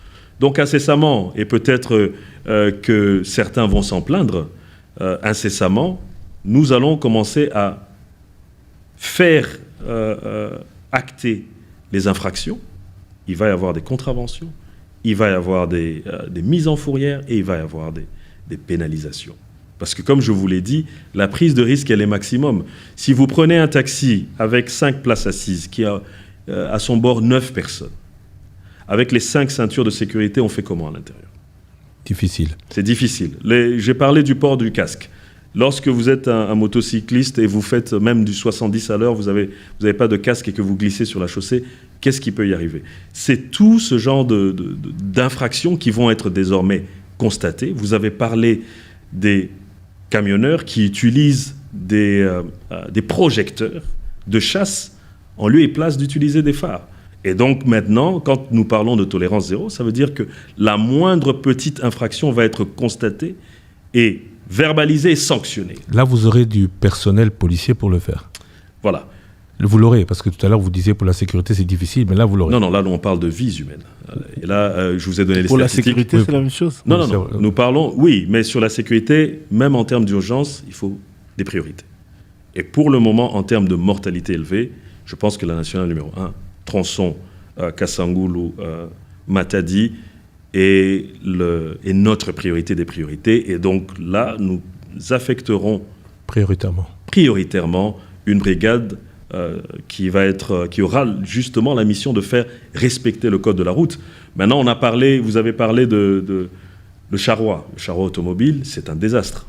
Donc incessamment, et peut-être que certains vont s'en plaindre, incessamment, nous allons commencer à faire acter les infractions. Il va y avoir des contraventions, il va y avoir des mises en fourrière et il va y avoir des pénalisations. Parce que comme je vous l'ai dit, la prise de risque, elle est maximum. Si vous prenez un taxi avec 5 places assises, qui a à son bord 9 personnes, avec les 5 ceintures de sécurité, on fait comment à l'intérieur? Difficile. C'est difficile. J'ai parlé du port du casque. Lorsque vous êtes un motocycliste et vous faites même du 70 à l'heure, vous avez pas de casque et que vous glissez sur la chaussée, qu'est-ce qui peut y arriver? C'est tout ce genre d'infractions qui vont être désormais constatées. Vous avez parlé des camionneurs qui utilisent des projecteurs de chasse en lieu et place d'utiliser des phares. Et donc maintenant, quand nous parlons de tolérance zéro, ça veut dire que la moindre petite infraction va être constatée et verbalisée et sanctionnée. Là, vous aurez du personnel policier pour le faire. Voilà. Vous l'aurez, parce que tout à l'heure, vous disiez pour la sécurité, c'est difficile, mais là, vous l'aurez. Non, là, on parle de vies humaines. Et là, je vous ai donné les statistiques. Pour la sécurité, Oui. c'est la même chose. Non. Nous parlons, oui, mais sur la sécurité, même en termes d'urgence, il faut des priorités. Et pour le moment, en termes de mortalité élevée, je pense que la nationale numéro 1, Tronçon, Kassangoulou, Matadi, est notre priorité des priorités. Et donc là, nous affecterons prioritairement une brigade qui aura justement la mission de faire respecter le code de la route. Maintenant, vous avez parlé de le charroi. Le charroi automobile, c'est un désastre.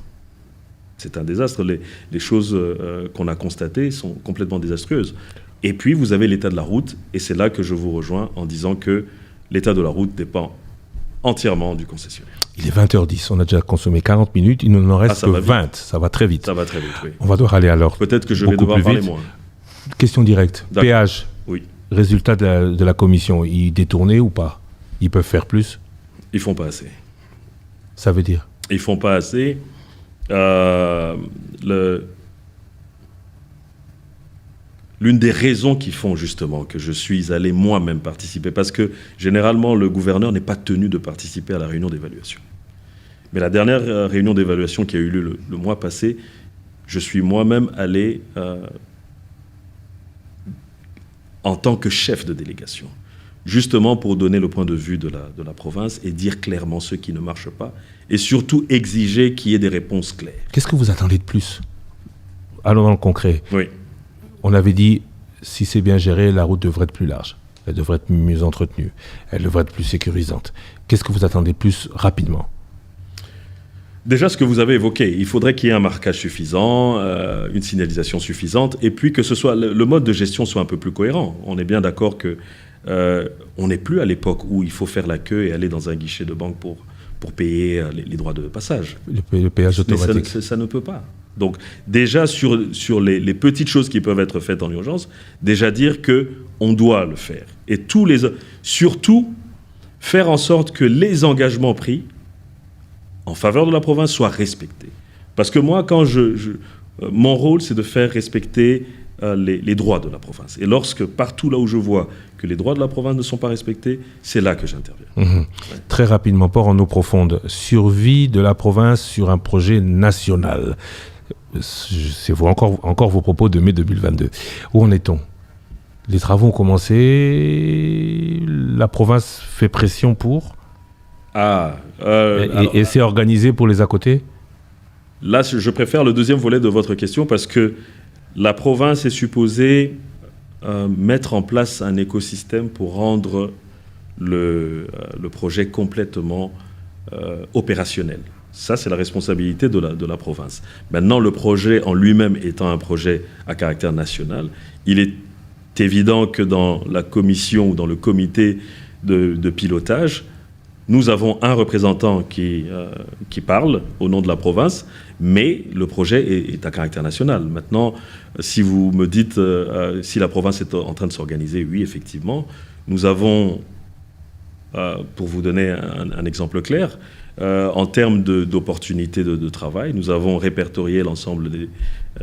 C'est un désastre. Les choses qu'on a constatées sont complètement désastreuses. Et puis, vous avez l'état de la route, et c'est là que je vous rejoins en disant que l'état de la route dépend entièrement du concessionnaire. Il est 20h10, on a déjà consommé 40 minutes, il ne nous en reste que 20, vite. Ça va très vite. Ça va très vite, oui. On va devoir aller alors. Peut-être que je vais devoir parler moins. Question directe. D'accord. Péage, oui. Résultat de la commission, ils détournés ou pas? Ils peuvent faire plus? Ils font pas assez. Ça veut dire? Ils font pas assez. L'une des raisons qui font justement que je suis allé moi-même participer, parce que généralement le gouverneur n'est pas tenu de participer à la réunion d'évaluation. Mais la dernière réunion d'évaluation qui a eu lieu le mois passé, je suis moi-même allé en tant que chef de délégation, justement pour donner le point de vue de la province et dire clairement ce qui ne marche pas, et surtout exiger qu'il y ait des réponses claires. Qu'est-ce que vous attendez de plus? Allons dans le concret. Oui. On avait dit, si c'est bien géré, la route devrait être plus large, elle devrait être mieux entretenue, elle devrait être plus sécurisante. Qu'est-ce que vous attendez de plus rapidement? Déjà, ce que vous avez évoqué, il faudrait qu'il y ait un marquage suffisant, une signalisation suffisante, et puis que le mode de gestion soit un peu plus cohérent. On est bien d'accord que on n'est plus à l'époque où il faut faire la queue et aller dans un guichet de banque pour payer les droits de passage. Le péage automatique. Ça ne peut pas. Donc déjà, sur les petites choses qui peuvent être faites en urgence, déjà dire qu'on doit le faire. Et surtout, faire en sorte que les engagements pris en faveur de la province soient respectés. Parce que moi, mon rôle, c'est de faire respecter les droits de la province. Et lorsque, partout là où je vois que les droits de la province ne sont pas respectés, c'est là que j'interviens. Mmh. Ouais. Très rapidement, port en eau profonde. Survie de la province sur un projet national. C'est encore vos propos de mai 2022. Où en est-on? Les travaux ont commencé, la province fait pression pour... Et c'est organisé pour les à côté? Là, je préfère le deuxième volet de votre question parce que la province est supposée mettre en place un écosystème pour rendre le projet complètement opérationnel. Ça, c'est la responsabilité de la province. Maintenant, le projet en lui-même étant un projet à caractère national, il est évident que dans la commission ou dans le comité de pilotage, nous avons un représentant qui parle au nom de la province, mais le projet est à caractère national. Maintenant, si vous me dites si la province est en train de s'organiser, oui, effectivement. Nous avons, pour vous donner un exemple clair, en termes d'opportunités de travail, nous avons répertorié l'ensemble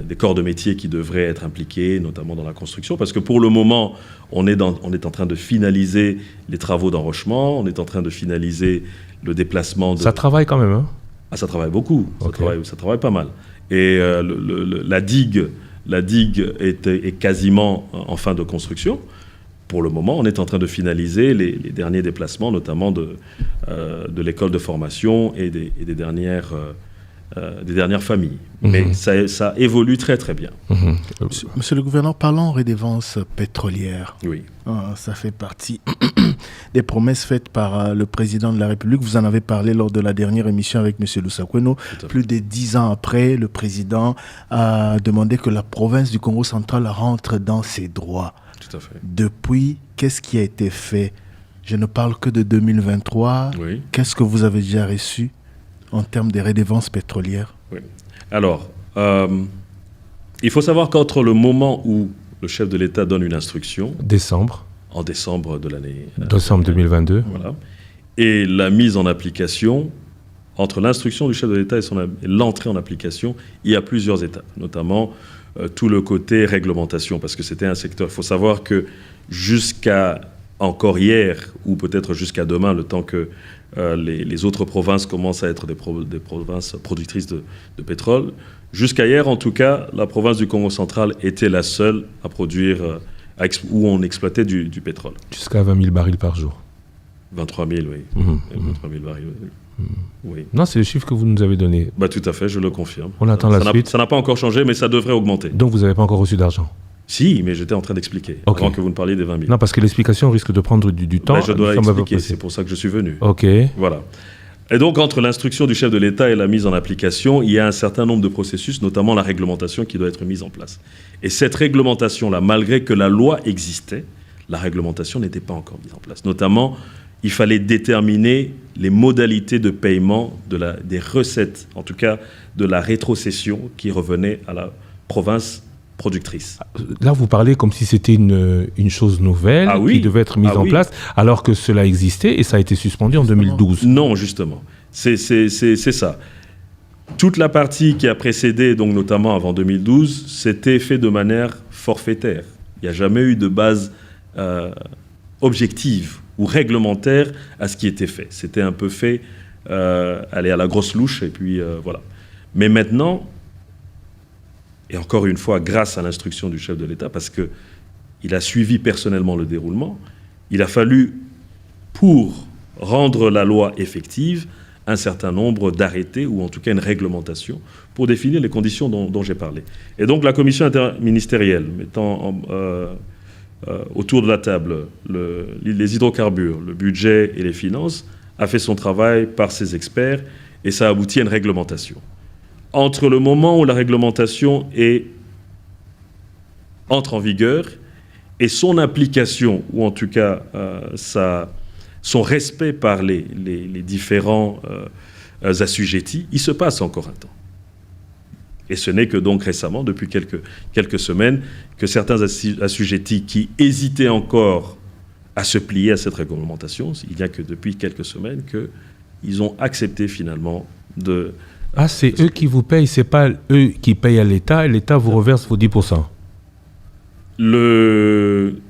des corps de métier qui devraient être impliqués, notamment dans la construction, parce que pour le moment, on est en train de finaliser les travaux d'enrochement, on est en train de finaliser le déplacement... Ça travaille quand même, hein? Ça travaille beaucoup, okay. Ça travaille pas mal. Et la digue est quasiment en fin de construction. Pour le moment, on est en train de finaliser les derniers déplacements, notamment de l'école de formation et des dernières des dernières familles. Mais ça évolue très très bien. Monsieur le gouverneur, parlons redevance pétrolière. Oui. Ça fait partie des promesses faites par le président de la République. Vous en avez parlé lors de la dernière émission avec monsieur Lusakweno. Plus de 10 ans après, le président a demandé que la province du Congo central rentre dans ses droits. Tout à fait. Depuis, qu'est-ce qui a été fait? Je ne parle que de 2023. Oui. Qu'est-ce que vous avez déjà reçu en termes de redevances pétrolières? Oui. Alors, il faut savoir qu'entre le moment où le chef de l'État donne une instruction, en décembre de l'année... Décembre 2022. Voilà. Et la mise en application, entre l'instruction du chef de l'État et l'entrée en application, il y a plusieurs étapes, notamment tout le côté réglementation, parce que c'était un secteur... Il faut savoir que jusqu'à encore hier, ou peut-être jusqu'à demain, le temps que les autres provinces commencent à être des provinces productrices de pétrole, jusqu'à hier, en tout cas, la province du Congo central était la seule à produire, où on exploitait du pétrole. Jusqu'à 20 000 barils par jour. 23 000, oui. 23 000 barils, oui. Non, c'est le chiffre que vous nous avez donné. Bah, tout à fait, je le confirme. On attend la suite. Ça n'a pas encore changé, mais ça devrait augmenter. Donc, vous n'avez pas encore reçu d'argent? Si, mais j'étais en train d'expliquer, avant que vous ne parliez des 20 000. Non, parce que l'explication risque de prendre du temps. Bah, je dois expliquer, c'est pour ça que je suis venu. OK. Voilà. Et donc, entre l'instruction du chef de l'État et la mise en application, il y a un certain nombre de processus, notamment la réglementation qui doit être mise en place. Et cette réglementation-là, malgré que la loi existait, la réglementation n'était pas encore mise en place. Notamment, il fallait déterminer les modalités de paiement des recettes, en tout cas de la rétrocession qui revenait à la province productrice. Là, vous parlez comme si c'était une chose nouvelle qui devait être mise en place, alors que cela existait et ça a été suspendu en 2012. Non, justement. C'est ça. Toute la partie qui a précédé, donc notamment avant 2012, c'était fait de manière forfaitaire. Il n'y a jamais eu de base objective ou réglementaire à ce qui était fait. C'était un peu fait, aller à la grosse louche, et puis voilà. Mais maintenant... Et encore une fois, grâce à l'instruction du chef de l'État, parce qu'il a suivi personnellement le déroulement, il a fallu, pour rendre la loi effective, un certain nombre d'arrêtés, ou en tout cas une réglementation, pour définir les conditions dont j'ai parlé. Et donc la commission interministérielle, mettant autour de la table les hydrocarbures, le budget et les finances, a fait son travail par ses experts, et ça aboutit à une réglementation. Entre le moment où la réglementation entre en vigueur et son application, ou en tout cas son respect par les différents assujettis, il se passe encore un temps. Et ce n'est que donc récemment, depuis quelques semaines, que certains assujettis qui hésitaient encore à se plier à cette réglementation, il n'y a que depuis quelques semaines qu'ils ont accepté finalement de... Ah, c'est eux qui vous payent, c'est pas eux qui payent à l'État, et l'État vous reverse vos 10%.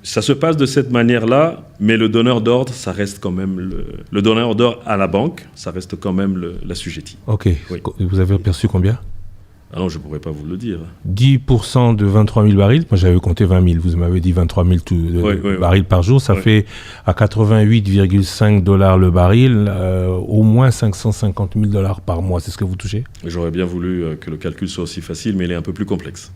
Ça se passe de cette manière-là, mais le donneur d'ordre, ça reste quand même le donneur d'ordre à la banque, ça reste quand même l'assujetti. Ok. Oui. Vous avez perçu combien? Ah non, je ne pourrais pas vous le dire. 10% de 23 000 barils, moi j'avais compté 20 000, vous m'avez dit 23 000 barils par jour, ça fait à 88,5 $ le baril, au moins 550 000 $ par mois, c'est ce que vous touchez? J'aurais bien voulu que le calcul soit aussi facile, mais il est un peu plus complexe.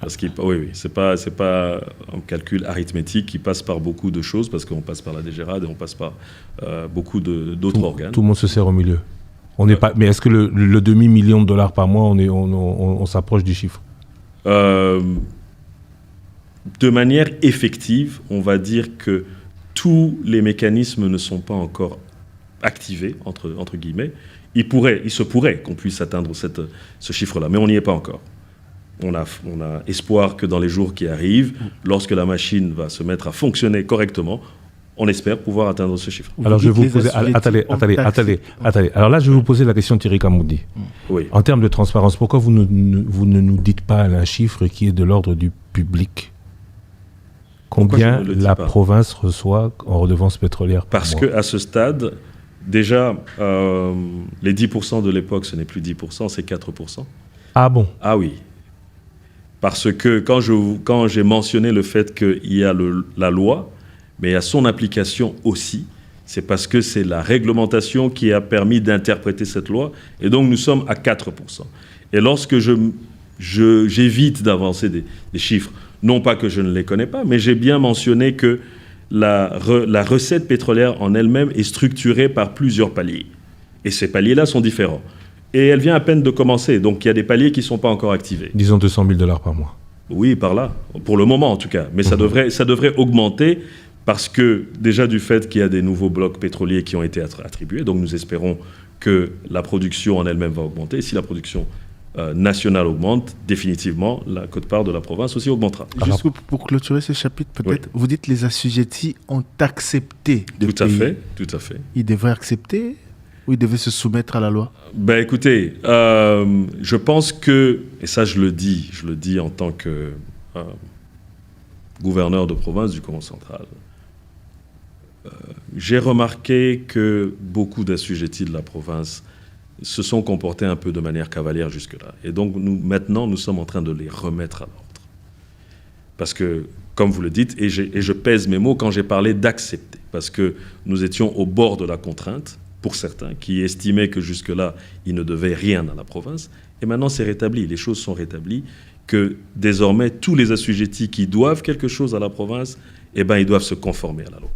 Parce que c'est pas un calcul arithmétique qui passe par beaucoup de choses, parce qu'on passe par la DGRAD et on passe par beaucoup d'autres organes. Tout le monde se sert au milieu. On n'est pas, mais est-ce que le demi-million de dollars par mois, on s'approche du chiffre? De manière effective, on va dire que tous les mécanismes ne sont pas encore activés, entre guillemets. Il se pourrait qu'on puisse atteindre ce chiffre-là, mais on n'y est pas encore. On a espoir que dans les jours qui arrivent, lorsque la machine va se mettre à fonctionner correctement, on espère pouvoir atteindre ce chiffre. Alors je vais vous poser... Attendez. Alors là, je vais vous poser la question, Thierry Kamoudi. Oui. En termes de transparence, pourquoi vous ne nous dites pas un chiffre qui est de l'ordre du public? Combien la province reçoit en redevance pétrolière par mois? Parce qu'à ce stade, déjà, les 10% de l'époque, ce n'est plus 10%, c'est 4%. Ah bon? Ah oui. Parce que quand j'ai mentionné le fait qu'il y a la loi, mais à son application aussi, C'est parce que c'est la réglementation qui a permis d'interpréter cette loi. Et donc, nous sommes à 4%. Et lorsque j'évite d'avancer des chiffres, non pas que je ne les connais pas, mais j'ai bien mentionné que la recette pétrolière en elle-même est structurée par plusieurs paliers. Et ces paliers-là sont différents. Et elle vient à peine de commencer. Donc, il y a des paliers qui ne sont pas encore activés. Disons 200 000 $ par mois. Oui, par là. Pour le moment, en tout cas. Mais ça devrait augmenter parce que, déjà, du fait qu'il y a des nouveaux blocs pétroliers qui ont été attribués, donc nous espérons que la production en elle-même va augmenter. Et si la production nationale augmente, définitivement, la quote-part de la province aussi augmentera. Juste pour clôturer ce chapitre, peut-être, vous dites les assujettis ont accepté de payer. Tout à fait. Ils devraient accepter ou ils devaient se soumettre à la loi? Ben écoutez, je pense que, et ça je le dis en tant que gouverneur de province du Congo central, j'ai remarqué que beaucoup d'assujettis de la province se sont comportés un peu de manière cavalière jusque-là. Et donc maintenant, nous sommes en train de les remettre à l'ordre. Parce que, comme vous le dites, et je pèse mes mots quand j'ai parlé d'accepter, parce que nous étions au bord de la contrainte, pour certains, qui estimaient que jusque-là, ils ne devaient rien à la province. Et maintenant, c'est rétabli. Les choses sont rétablies, que désormais, tous les assujettis qui doivent quelque chose à la province, eh ben, ils doivent se conformer à la loi.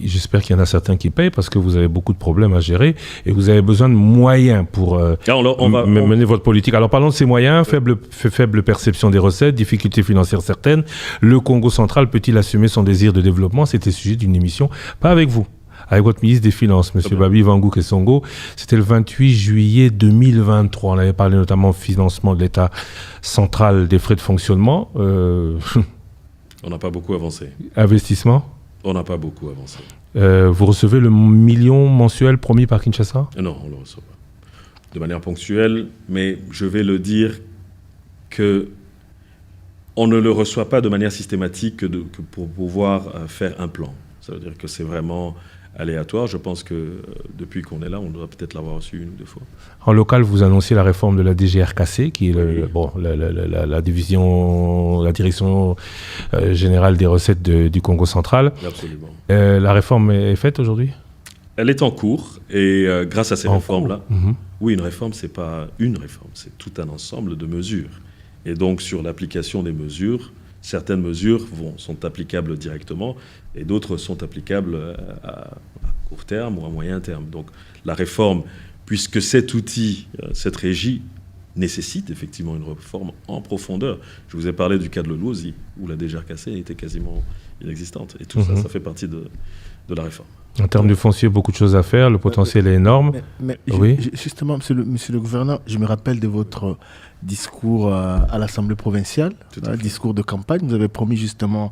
J'espère qu'il y en a certains qui payent parce que vous avez beaucoup de problèmes à gérer et vous avez besoin de moyens pour mener votre politique. Alors parlons de ces moyens, faible perception des recettes, difficultés financières certaines. Le Congo central peut-il assumer son désir de développement? C'était sujet d'une émission, pas avec vous, avec votre ministre des Finances, M. Babi Vangou Kesongo. C'était le 28 juillet 2023. On avait parlé notamment financement de l'État central des frais de fonctionnement. On n'a pas beaucoup avancé. Investissement? On n'a pas beaucoup avancé. Vous recevez le million mensuel promis par Kinshasa? Non, on ne le reçoit pas. De manière ponctuelle, mais je vais le dire que on ne le reçoit pas de manière systématique que pour pouvoir faire un plan. Ça veut dire que c'est vraiment aléatoire. Je pense que depuis qu'on est là, on doit peut-être l'avoir reçu 1 ou 2 fois. En local, vous annoncez la réforme de la DGRKC, qui est la direction générale des recettes du Congo central. Absolument. La réforme est faite aujourd'hui? Elle est en cours et grâce à ces réformes-là, oui, une réforme, c'est pas une réforme, c'est tout un ensemble de mesures. Et donc, sur l'application des mesures, certaines mesures sont applicables directement et d'autres sont applicables à court terme ou à moyen terme. Donc la réforme, puisque cet outil, cette régie, nécessite effectivement une réforme en profondeur. Je vous ai parlé du cas de l'Oluosi, où la DGRKC était quasiment inexistante. Et tout ça fait partie de la réforme. En termes de foncier, beaucoup de choses à faire, le potentiel est énorme. Oui. Justement, monsieur le gouverneur, je me rappelle de votre discours à l'Assemblée provinciale, discours de campagne. Vous avez promis justement,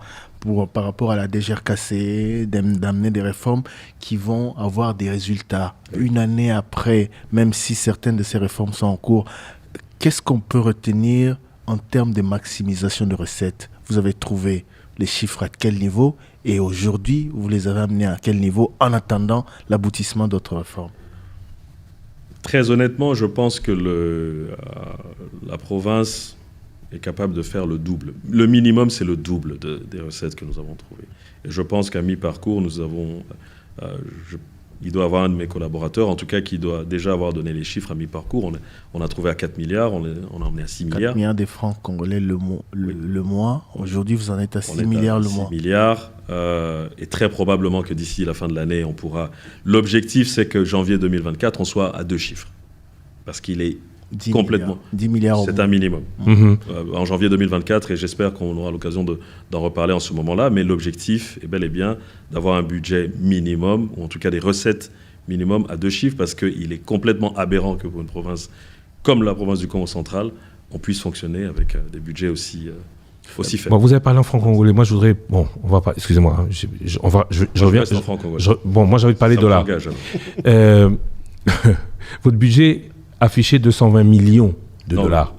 par rapport à la DGRKC, d'amener des réformes qui vont avoir des résultats. Une année après, même si certaines de ces réformes sont en cours, qu'est-ce qu'on peut retenir en termes de maximisation de recettes? Vous avez trouvé les chiffres à quel niveau? Et aujourd'hui, vous les avez amenés à quel niveau en attendant l'aboutissement d'autres réformes? Très honnêtement, je pense que la province est capable de faire le double. Le minimum, c'est le double des recettes que nous avons trouvées. Et je pense qu'à mi-parcours, nous avons... il doit y avoir un de mes collaborateurs, en tout cas, qui doit déjà avoir donné les chiffres à mi-parcours. On a trouvé à 4 milliards, on a emmené à 6 milliards. 4 milliards des francs congolais le mois. Aujourd'hui, vous en êtes à 6 milliards le mois. 6 milliards. Et très probablement que d'ici la fin de l'année, on pourra... L'objectif, c'est que janvier 2024, on soit à 2 chiffres. Parce qu'il est 10 complètement... 10 milliards. C'est un minimum. En janvier 2024, et j'espère qu'on aura l'occasion d'en reparler en ce moment-là, mais l'objectif est bel et bien d'avoir un budget minimum, ou en tout cas des recettes minimum à 2 chiffres, parce qu'il est complètement aberrant que pour une province comme la province du Congo central, on puisse fonctionner avec des budgets aussi faibles. Bon, vous avez parlé en franc-congolais. Moi, je voudrais... Bon, on va pas... Excusez-moi. Je reviens... en franc-congolais. Bon, moi, j'ai envie de parler dollars. Votre budget affiché 220 millions de dollars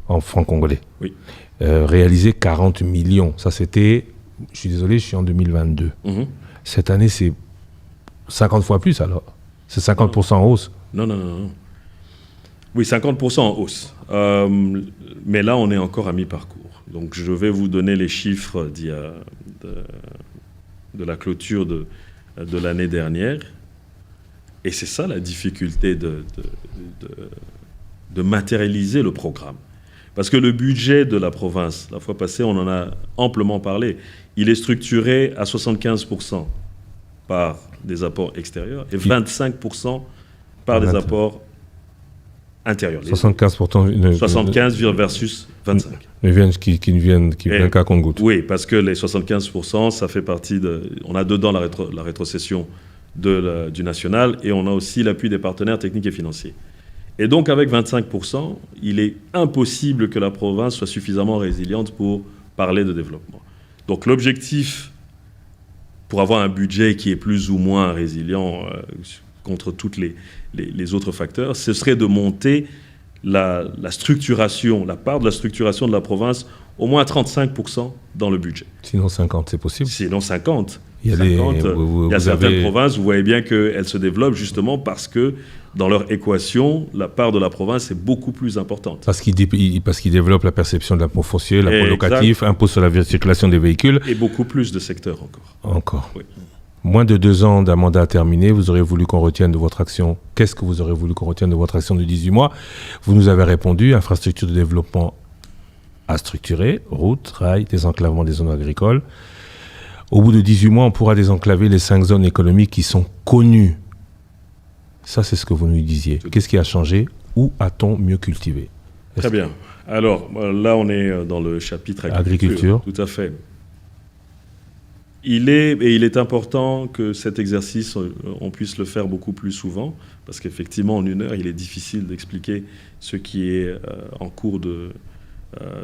en francs congolais. Oui. Réalisé 40 millions. Ça, c'était... Je suis désolé, je suis en 2022. Cette année, c'est 50 fois plus, alors. C'est 50% en hausse. Non. Oui, 50% en hausse. Mais là, on est encore à mi-parcours. Donc, je vais vous donner les chiffres de la clôture de l'année dernière. Et c'est ça la difficulté de matérialiser le programme. Parce que le budget de la province, la fois passée, on en a amplement parlé, il est structuré à 75% par des apports extérieurs et 25% par des apports intérieurs. 75%. 75 versus 25. Qui ne viennent qu'à compte-gouttes. Oui, parce que les 75%, ça fait partie de... On a dedans la rétrocession du national et on a aussi l'appui des partenaires techniques et financiers. Et donc, avec 25%, il est impossible que la province soit suffisamment résiliente pour parler de développement. Donc, l'objectif, pour avoir un budget qui est plus ou moins résilient contre tous les autres facteurs, ce serait de monter la structuration, la part de la structuration de la province au moins à 35% dans le budget. Sinon 50, c'est possible. Sinon 50. Il y a, certaines provinces, vous voyez bien qu'elles se développent justement parce que dans leur équation, la part de la province est beaucoup plus importante. Parce qu'ils développent la perception de l'impôt foncier, l'impôt locatif, impôt sur la circulation des véhicules. Et beaucoup plus de secteurs encore. Encore. Oui. Moins de 2 ans d'un mandat terminé, vous auriez voulu qu'on retienne de votre action. Qu'est-ce que vous auriez voulu qu'on retienne de votre action de 18 mois? Vous nous avez répondu, infrastructure de développement à structurer, routes, rails, désenclavement des zones agricoles. Au bout de 18 mois, on pourra désenclaver les 5 zones économiques qui sont connues. Ça, c'est ce que vous nous disiez. Qu'est-ce qui a changé? Où a-t-on mieux cultivé? Très bien. Alors, là, on est dans le chapitre agriculture. Tout à fait. Il est important que cet exercice, on puisse le faire beaucoup plus souvent, parce qu'effectivement, en 1 heure, il est difficile d'expliquer ce qui est en cours de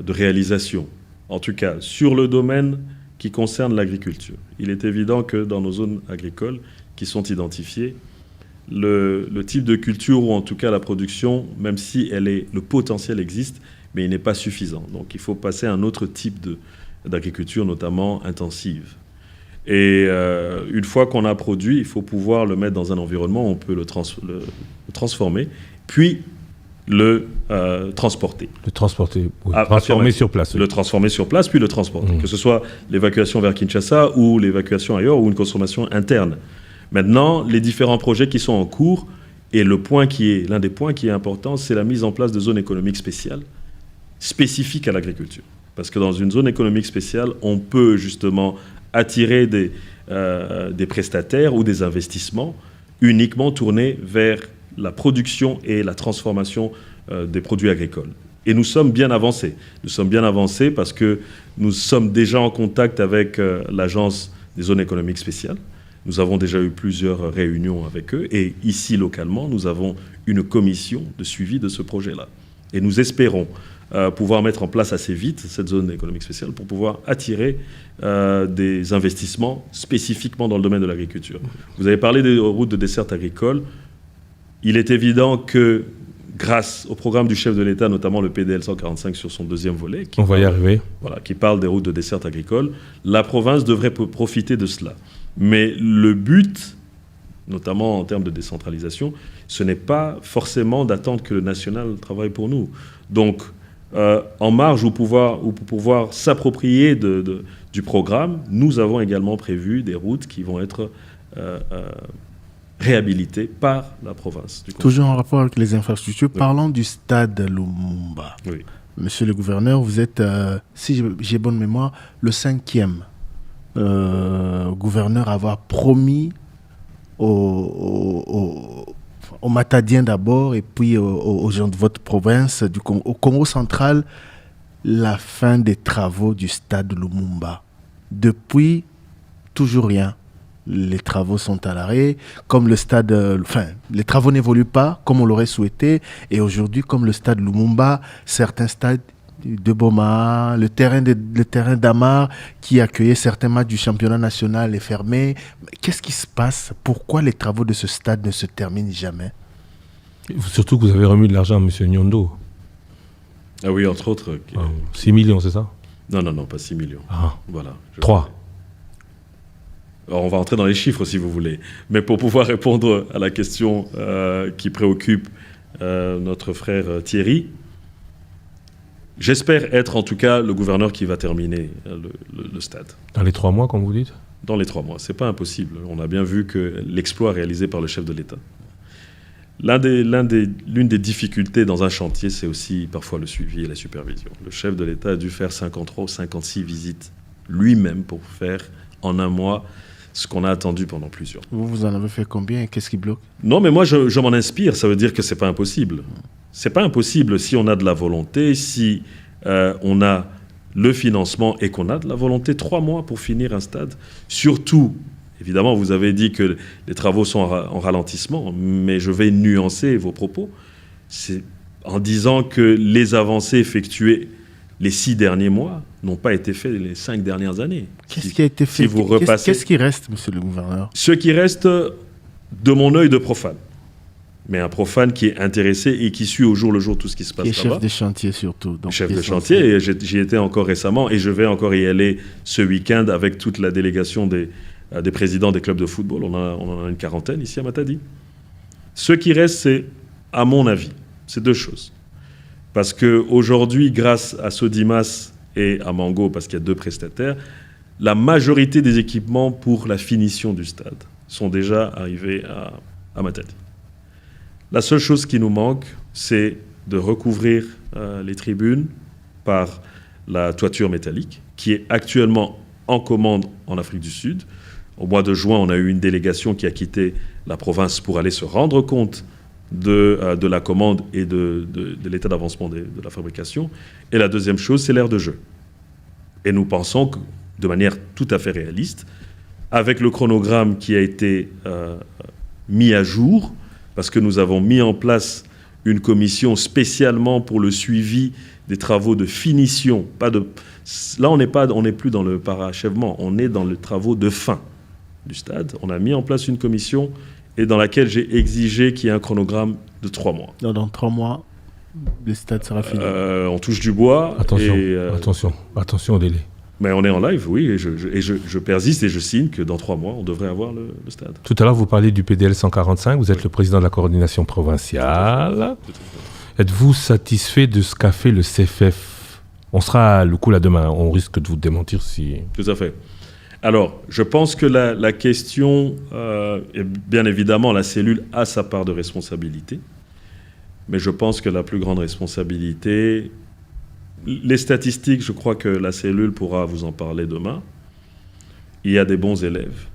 réalisation. En tout cas, sur le domaine qui concerne l'agriculture, il est évident que dans nos zones agricoles qui sont identifiées, le type de culture, ou en tout cas la production, même si le potentiel existe, mais il n'est pas suffisant. Donc il faut passer à un autre type d'agriculture, notamment intensive. Et une fois qu'on a produit, il faut pouvoir le mettre dans un environnement où on peut le transformer, puis le transporter. Le transporter, oui. Transformer sur place. Oui. Le transformer sur place, puis le transporter. Que ce soit l'évacuation vers Kinshasa ou l'évacuation ailleurs, ou une consommation interne. Maintenant, les différents projets qui sont en cours, et l'un des points qui est important, c'est la mise en place de zones économiques spéciales, spécifiques à l'agriculture. Parce que dans une zone économique spéciale, on peut justement attirer des prestataires ou des investissements uniquement tournés vers la production et la transformation des produits agricoles. Et nous sommes bien avancés. Nous sommes bien avancés parce que nous sommes déjà en contact avec l'Agence des zones économiques spéciales. Nous avons déjà eu plusieurs réunions avec eux. Et ici, localement, nous avons une commission de suivi de ce projet-là. Et nous espérons pouvoir mettre en place assez vite cette zone économique spéciale pour pouvoir attirer des investissements spécifiquement dans le domaine de l'agriculture. Vous avez parlé des routes de desserte agricole. Il est évident que grâce au programme du chef de l'État, notamment le PDL 145 sur son 2e volet, qui parle des routes de desserte agricole, la province devrait profiter de cela. Mais le but, notamment en termes de décentralisation, ce n'est pas forcément d'attendre que le national travaille pour nous. Donc, en marge ou pour pouvoir s'approprier du programme, nous avons également prévu des routes qui vont être réhabilitées par la province. Toujours en rapport avec les infrastructures, oui. Parlons du stade Lumumba. Oui. Monsieur le gouverneur, vous êtes, si j'ai bonne mémoire, le 5e gouverneur à avoir promis aux Matadiens d'abord et puis aux gens de votre province, au Congo central, la fin des travaux du stade Lumumba. Depuis, toujours rien. Les travaux sont à l'arrêt, comme le stade, les travaux n'évoluent pas comme on l'aurait souhaité. Et aujourd'hui, comme le stade Lumumba, certains stades de Boma, le terrain d'Amar qui accueillait certains matchs du championnat national est fermé. Qu'est-ce qui se passe? Pourquoi les travaux de ce stade ne se terminent jamais? Surtout que vous avez remis de l'argent à M. Nyondo. Ah oui, entre autres. 6 millions, c'est ça? Non, pas 6 millions. Ah. Voilà. 3. Alors, on va entrer dans les chiffres si vous voulez. Mais pour pouvoir répondre à la question qui préoccupe notre frère Thierry, j'espère être en tout cas le gouverneur qui va terminer le stade. Dans les 3 mois, comme vous dites? Dans les 3 mois, ce n'est pas impossible. On a bien vu que l'exploit réalisé par le chef de l'État. L'une des difficultés dans un chantier, c'est aussi parfois le suivi et la supervision. Le chef de l'État a dû faire 53 ou 56 visites lui-même pour faire en un mois ce qu'on a attendu pendant plusieurs. Vous en avez fait combien? Qu'est-ce qui bloque? Non, mais moi, je m'en inspire. Ça veut dire que ce n'est pas impossible. Ce n'est pas impossible si on a de la volonté, si on a le financement et qu'on a de la volonté. 3 mois pour finir un stade. Surtout, évidemment, vous avez dit que les travaux sont en ralentissement, mais je vais nuancer vos propos. C'est en disant que les avancées effectuées les 6 derniers mois n'ont pas été faites les 5 dernières années. Qu'est-ce qui a été fait? Si vous repassez, qu'est-ce qui reste, monsieur le gouverneur? Ce qui reste, de mon œil de profane, mais un profane qui est intéressé et qui suit au jour le jour tout ce qui se passe là-bas. Qui est chef de chantier surtout. Donc chef de chantier, et j'y étais encore récemment, et je vais encore y aller ce week-end avec toute la délégation des présidents des clubs de football. On en a une 40aine ici à Matadi. Ce qui reste, c'est, à mon avis, c'est 2 choses. Parce qu'aujourd'hui, grâce à Sodimas et à Mango, parce qu'il y a 2 prestataires, la majorité des équipements pour la finition du stade sont déjà arrivés à Matadi. La seule chose qui nous manque, c'est de recouvrir les tribunes par la toiture métallique, qui est actuellement en commande en Afrique du Sud. Au mois de juin, on a eu une délégation qui a quitté la province pour aller se rendre compte de la commande et de l'état d'avancement de la fabrication. Et la deuxième chose, c'est l'aire de jeu. Et nous pensons que, de manière tout à fait réaliste, avec le chronogramme qui a été mis à jour, parce que nous avons mis en place une commission spécialement pour le suivi des travaux de finition. Là, on n'est plus dans le parachèvement, on est dans les travaux de fin du stade. On a mis en place une commission et dans laquelle j'ai exigé qu'il y ait un chronogramme de 3 mois. Dans 3 mois, le stade sera fini. On touche du bois. Attention au délai. Mais on est en live, oui, et je persiste et je signe que dans 3 mois, on devrait avoir le stade. Tout à l'heure, vous parliez du PDL 145, vous êtes le président de la coordination provinciale. Êtes-vous satisfait de ce qu'a fait le CFF? On sera le coup là demain, on risque de vous démentir si... Tout à fait. Alors, je pense que la question, bien évidemment, la cellule a sa part de responsabilité, mais je pense que la plus grande responsabilité... Les statistiques, je crois que la cellule pourra vous en parler demain. Il y a des bons élèves,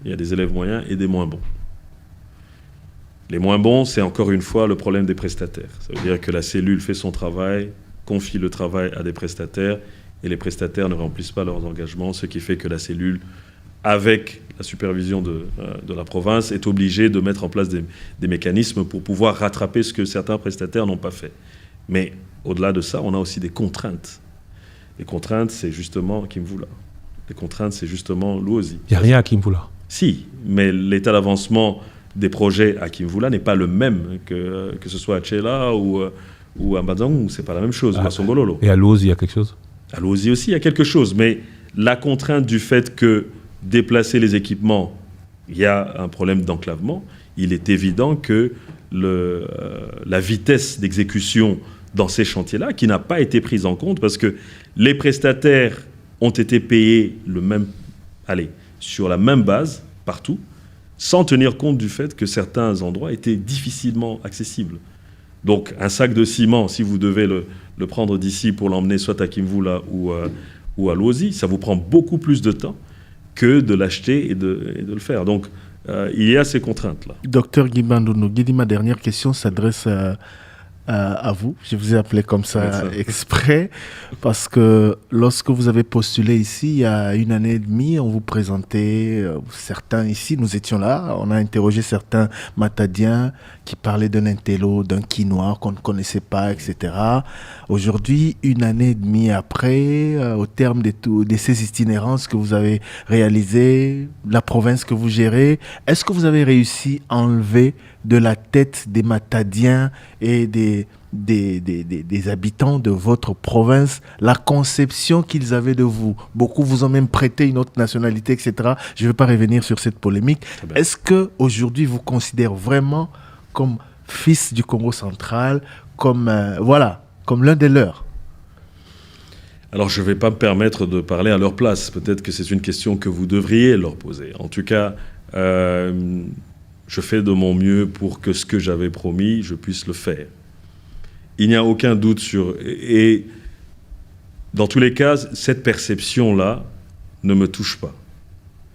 il y a des élèves moyens et des moins bons. Les moins bons, c'est encore une fois le problème des prestataires. Ça veut dire que la cellule fait son travail, confie le travail à des prestataires, et les prestataires ne remplissent pas leurs engagements, ce qui fait que la cellule, avec la supervision de la province, est obligée de mettre en place des mécanismes pour pouvoir rattraper ce que certains prestataires n'ont pas fait. Mais au-delà de ça, on a aussi des contraintes. Les contraintes, c'est justement Kimvula. Les contraintes, c'est justement l'OSI. Il n'y a rien à Kimvula. Si, mais l'état d'avancement des projets à Kimvula n'est pas le même que ce soit à Tchela ou à Mbazangou. Ce n'est pas la même chose, ou à Songololo. Et à l'OSI, il y a quelque chose? À l'OSI aussi, il y a quelque chose. Mais la contrainte du fait que déplacer les équipements, il y a un problème d'enclavement, il est évident que la vitesse d'exécution dans ces chantiers-là, qui n'a pas été prise en compte, parce que les prestataires ont été payés sur la même base, partout, sans tenir compte du fait que certains endroits étaient difficilement accessibles. Donc, un sac de ciment, si vous devez le prendre d'ici pour l'emmener soit à Kimvula ou à l'OSI, ça vous prend beaucoup plus de temps que de l'acheter et de le faire. Donc, il y a ces contraintes-là. Docteur Guy Bandounou, Guidi, ma dernière question s'adresse à vous. Je vous ai appelé comme ça exprès parce que lorsque vous avez postulé ici, il y a 1 année et demie, on vous présentait certains ici, nous étions là, on a interrogé certains Matadiens qui parlaient d'un intello, d'un quinois qu'on ne connaissait pas, etc. Aujourd'hui, 1 année et demie après, au terme de ces itinérances que vous avez réalisées, la province que vous gérez, est-ce que vous avez réussi à enlever de la tête des Matadiens et des habitants de votre province la conception qu'ils avaient de vous? Beaucoup vous ont même prêté une autre nationalité, etc. Je ne vais pas revenir sur cette polémique. Est-ce qu'aujourd'hui, vous considérez vraiment comme fils du Congo central, comme l'un des leurs? Alors, je ne vais pas me permettre de parler à leur place. Peut-être que c'est une question que vous devriez leur poser. En tout cas, je fais de mon mieux pour que ce que j'avais promis, je puisse le faire. Il n'y a aucun doute sur... Et dans tous les cas, cette perception-là ne me touche pas.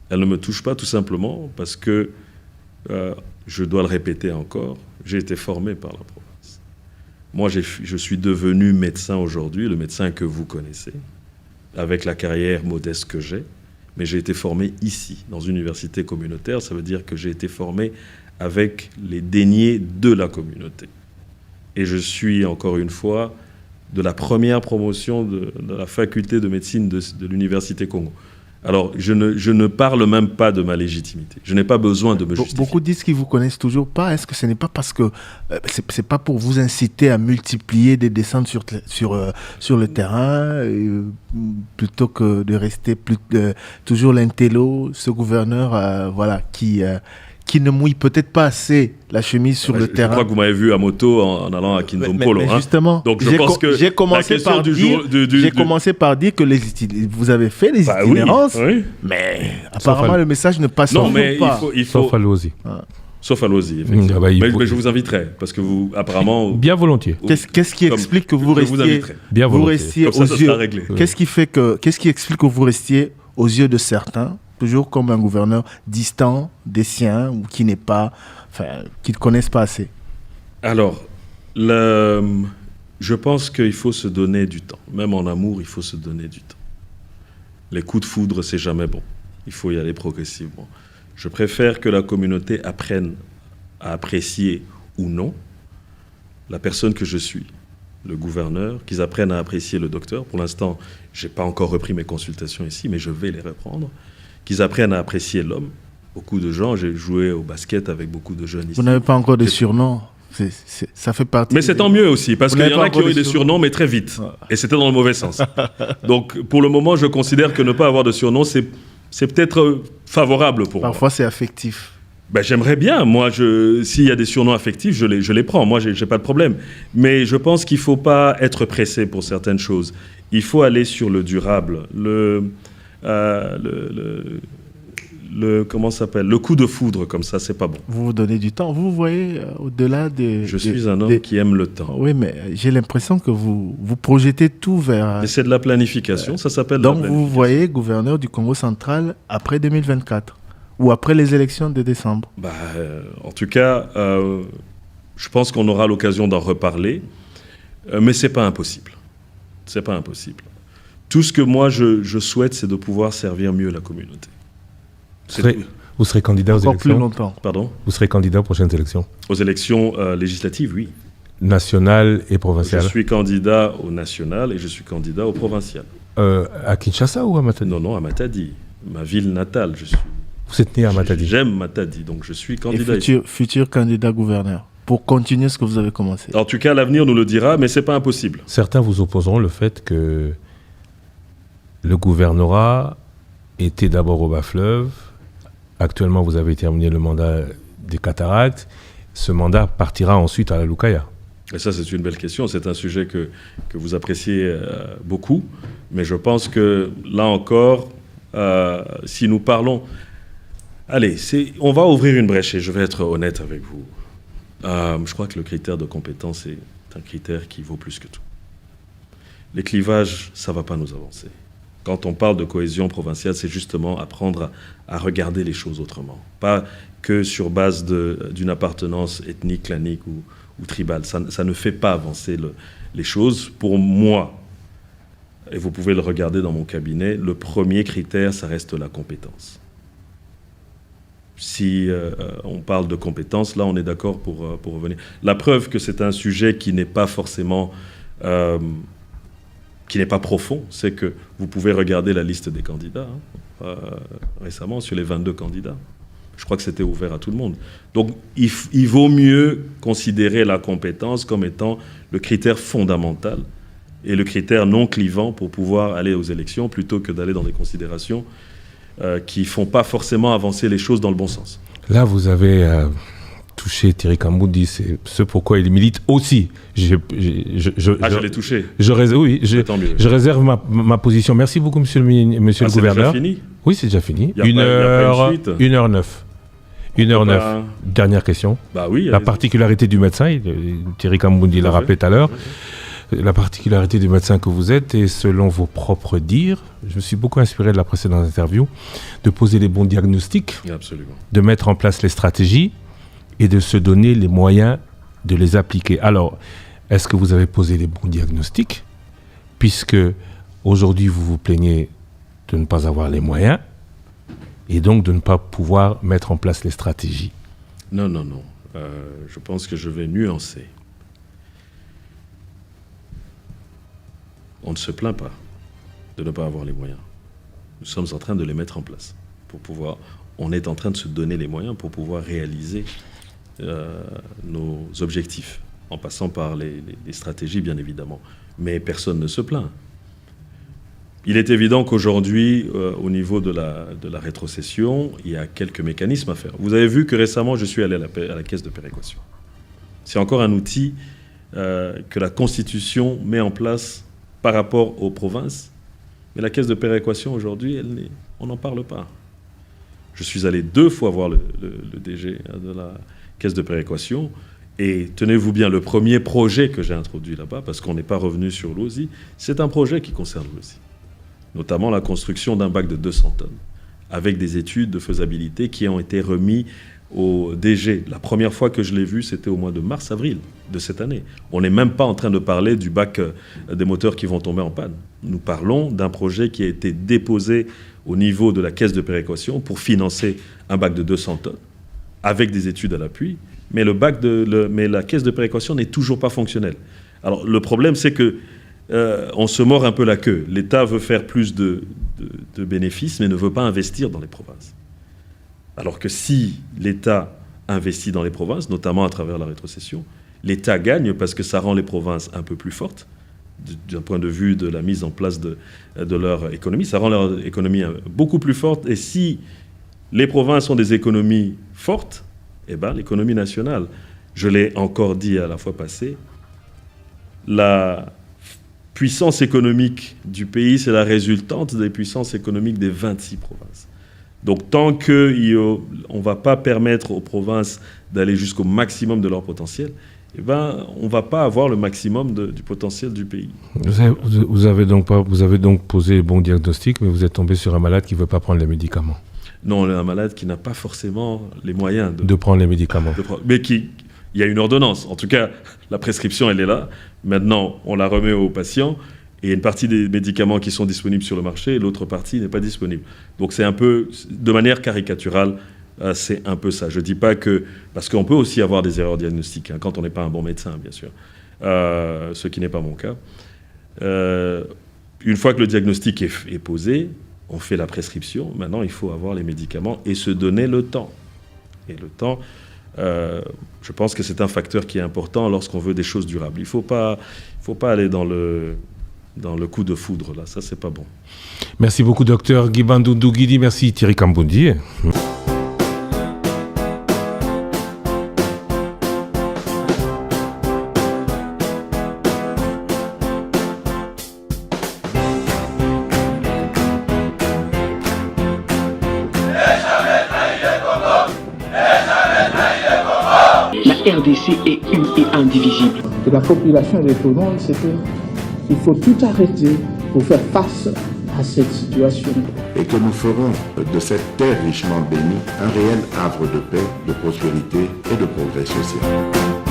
Elle ne me touche pas tout simplement parce que, je dois le répéter encore, j'ai été formé par la province. Moi, je suis devenu médecin aujourd'hui, le médecin que vous connaissez, avec la carrière modeste que j'ai, mais j'ai été formé ici, dans une université communautaire. Ça veut dire que j'ai été formé avec les deniers de la communauté. Et je suis, encore une fois, de la première promotion de la faculté de médecine de l'Université Congo. Alors, je ne parle même pas de ma légitimité. Je n'ai pas besoin de me justifier. Beaucoup disent qu'ils ne vous connaissent toujours pas. Est-ce que ce n'est pas parce que c'est pas pour vous inciter à multiplier des descentes sur le terrain plutôt que de rester toujours l'intello, ce gouverneur qui ne mouille peut-être pas assez la chemise sur le terrain. Je crois que vous m'avez vu à moto en allant à Kindompolo. Mais justement, donc je pense que j'ai commencé par dire que vous avez fait les itinérances, oui. Mais apparemment le message ne passe pas. Non, mais il faut... Sauf à Lozi. Sauf à Lozi, effectivement. Mais je vous inviterai, parce que vous, apparemment... Bien volontiers. Qu'est-ce qui explique que vous restiez aux yeux... Qu'est-ce qui explique que vous restiez aux yeux de certains, toujours comme un gouverneur distant des siens ou qui ne connaissent pas assez? Alors, je pense qu'il faut se donner du temps. Même en amour, il faut se donner du temps. Les coups de foudre, c'est jamais bon. Il faut y aller progressivement. Je préfère que la communauté apprenne à apprécier ou non la personne que je suis, le gouverneur, qu'ils apprennent à apprécier le docteur. Pour l'instant, je n'ai pas encore repris mes consultations ici, mais je vais les reprendre. Qu'ils apprennent à apprécier l'homme. Beaucoup de gens, j'ai joué au basket avec beaucoup de jeunes ici. Vous n'avez pas encore de surnom. Ça fait partie. Mais c'est tant mieux aussi, parce qu'il y en a qui ont eu des surnoms, mais très vite. Et c'était dans le mauvais sens. Donc, pour le moment, je considère que ne pas avoir de surnom, c'est peut-être favorable pour moi. Parfois, c'est affectif. J'aimerais bien. Moi, s'il y a des surnoms affectifs, je les prends. Moi, j'ai pas de problème. Mais je pense qu'il ne faut pas être pressé pour certaines choses. Il faut aller sur le durable. Comment ça s'appelle ? Le coup de foudre, comme ça, c'est pas bon. Vous vous donnez du temps. Vous voyez au-delà de... Je suis un homme qui aime le temps. Oui, mais j'ai l'impression que vous projetez tout vers... Mais c'est de la planification, ça s'appelle donc, vous voyez gouverneur du Congo central après 2024 ou après les élections de décembre? En tout cas, je pense qu'on aura l'occasion d'en reparler, mais c'est pas impossible. C'est pas impossible. Tout ce que moi, je souhaite, c'est de pouvoir servir mieux la communauté. Vous serez candidat aux élections? Plus longtemps. Pardon? Vous serez candidat aux prochaines élections? Aux élections législatives, oui. Nationales et provinciales? Je suis candidat au national et je suis candidat au provincial. À Kinshasa ou à Matadi? Non, à Matadi, ma ville natale. Vous êtes né à Matadi? J'aime Matadi, donc je suis candidat. Et futur candidat gouverneur, pour continuer ce que vous avez commencé? En tout cas, l'avenir nous le dira, mais ce n'est pas impossible. Certains vous opposeront le fait que le gouvernorat était d'abord au Bas-Fleuve. Actuellement, vous avez terminé le mandat des Cataractes. Ce mandat partira ensuite à la Lukaya. Et ça, c'est une belle question. C'est un sujet que vous appréciez beaucoup. Mais je pense que, là encore, si nous parlons... Allez, on va ouvrir une brèche et je vais être honnête avec vous. Je crois que le critère de compétence est un critère qui vaut plus que tout. Les clivages, ça ne va pas nous avancer. Quand on parle de cohésion provinciale, c'est justement apprendre à regarder les choses autrement. Pas que sur base d'une appartenance ethnique, clanique ou tribale. Ça ne fait pas avancer les choses. Pour moi, et vous pouvez le regarder dans mon cabinet, le premier critère, ça reste la compétence. Si on parle de compétence, là, on est d'accord pour revenir. La preuve que c'est un sujet qui n'est pas forcément... qui n'est pas profond, c'est que vous pouvez regarder la liste des candidats récemment sur les 22 candidats. Je crois que c'était ouvert à tout le monde. Donc, il vaut mieux considérer la compétence comme étant le critère fondamental et le critère non clivant pour pouvoir aller aux élections plutôt que d'aller dans des considérations qui ne font pas forcément avancer les choses dans le bon sens. Là, vous avez touché Thierry Kamboudi, c'est ce pourquoi il milite aussi. Je l'ai touché. Je réserve ma position. Merci beaucoup, monsieur le gouverneur. C'est déjà fini? Oui, c'est déjà fini. 1h09. 1h09. Dernière question. Bah oui. La particularité du médecin, Thierry Kamboudi l'a rappelé tout à l'heure. La particularité du médecin que vous êtes, et selon vos propres dires, je me suis beaucoup inspiré de la précédente interview, de poser les bons diagnostics, absolument, de mettre en place les stratégies et de se donner les moyens de les appliquer. Alors, est-ce que vous avez posé les bons diagnostics, puisque aujourd'hui vous vous plaignez de ne pas avoir les moyens et donc de ne pas pouvoir mettre en place les stratégies? Non. Je pense que je vais nuancer. On ne se plaint pas de ne pas avoir les moyens. Nous sommes en train de les mettre en place. On est en train de se donner les moyens pour pouvoir réaliser nos objectifs, en passant par les stratégies, bien évidemment. Mais personne ne se plaint. Il est évident qu'aujourd'hui, au niveau de la rétrocession, il y a quelques mécanismes à faire. Vous avez vu que récemment, je suis allé à la caisse de péréquation. C'est encore un outil que la Constitution met en place par rapport aux provinces. Mais la caisse de péréquation, aujourd'hui, on n'en parle pas. Je suis allé 2 fois voir le DG de la caisse de péréquation. Et tenez-vous bien, le premier projet que j'ai introduit là-bas, parce qu'on n'est pas revenu sur l'OSI, c'est un projet qui concerne l'OSI. Notamment la construction d'un bac de 200 tonnes, avec des études de faisabilité qui ont été remis au DG. La première fois que je l'ai vu, c'était au mois de mars-avril de cette année. On n'est même pas en train de parler du bac des moteurs qui vont tomber en panne. Nous parlons d'un projet qui a été déposé au niveau de la caisse de péréquation pour financer un bac de 200 tonnes, avec des études à l'appui, mais la caisse de péréquation n'est toujours pas fonctionnelle. Alors le problème, c'est que on se mord un peu la queue. L'État veut faire plus de bénéfices, mais ne veut pas investir dans les provinces. Alors que si l'État investit dans les provinces, notamment à travers la rétrocession, l'État gagne parce que ça rend les provinces un peu plus fortes, d'un point de vue de la mise en place de leur économie. Ça rend leur économie beaucoup plus forte. Et si les provinces ont des économies fortes, eh ben, l'économie nationale, je l'ai encore dit à la fois passée, la puissance économique du pays, c'est la résultante des puissances économiques des 26 provinces. Donc tant qu'on ne va pas permettre aux provinces d'aller jusqu'au maximum de leur potentiel, eh ben, on ne va pas avoir le maximum du potentiel du pays. Vous avez donc posé le bon diagnostic, mais vous êtes tombé sur un malade qui ne veut pas prendre les médicaments. Non, un malade qui n'a pas forcément les moyens de prendre les médicaments. Mais il y a une ordonnance. En tout cas, la prescription, elle est là. Maintenant, on la remet au patient. Et il y a une partie des médicaments qui sont disponibles sur le marché et l'autre partie n'est pas disponible. Donc c'est un peu, de manière caricaturale, c'est un peu ça. Je ne dis pas que... Parce qu'on peut aussi avoir des erreurs diagnostiques, hein, quand on n'est pas un bon médecin, bien sûr. Ce qui n'est pas mon cas. Une fois que le diagnostic est posé, on fait la prescription. Maintenant, il faut avoir les médicaments et se donner le temps. Et le temps, je pense que c'est un facteur qui est important lorsqu'on veut des choses durables. Il ne faut pas aller dans le coup de foudre, là. Ça, c'est pas bon. Merci beaucoup, docteur Guy Bandundu Guidi. Merci, Thierry Kamboudi. La RDC est une et indivisible. Et la population de Toulon, c'était il faut tout arrêter pour faire face à cette situation. Et que nous ferons de cette terre richement bénie un réel havre de paix, de prospérité et de progrès social.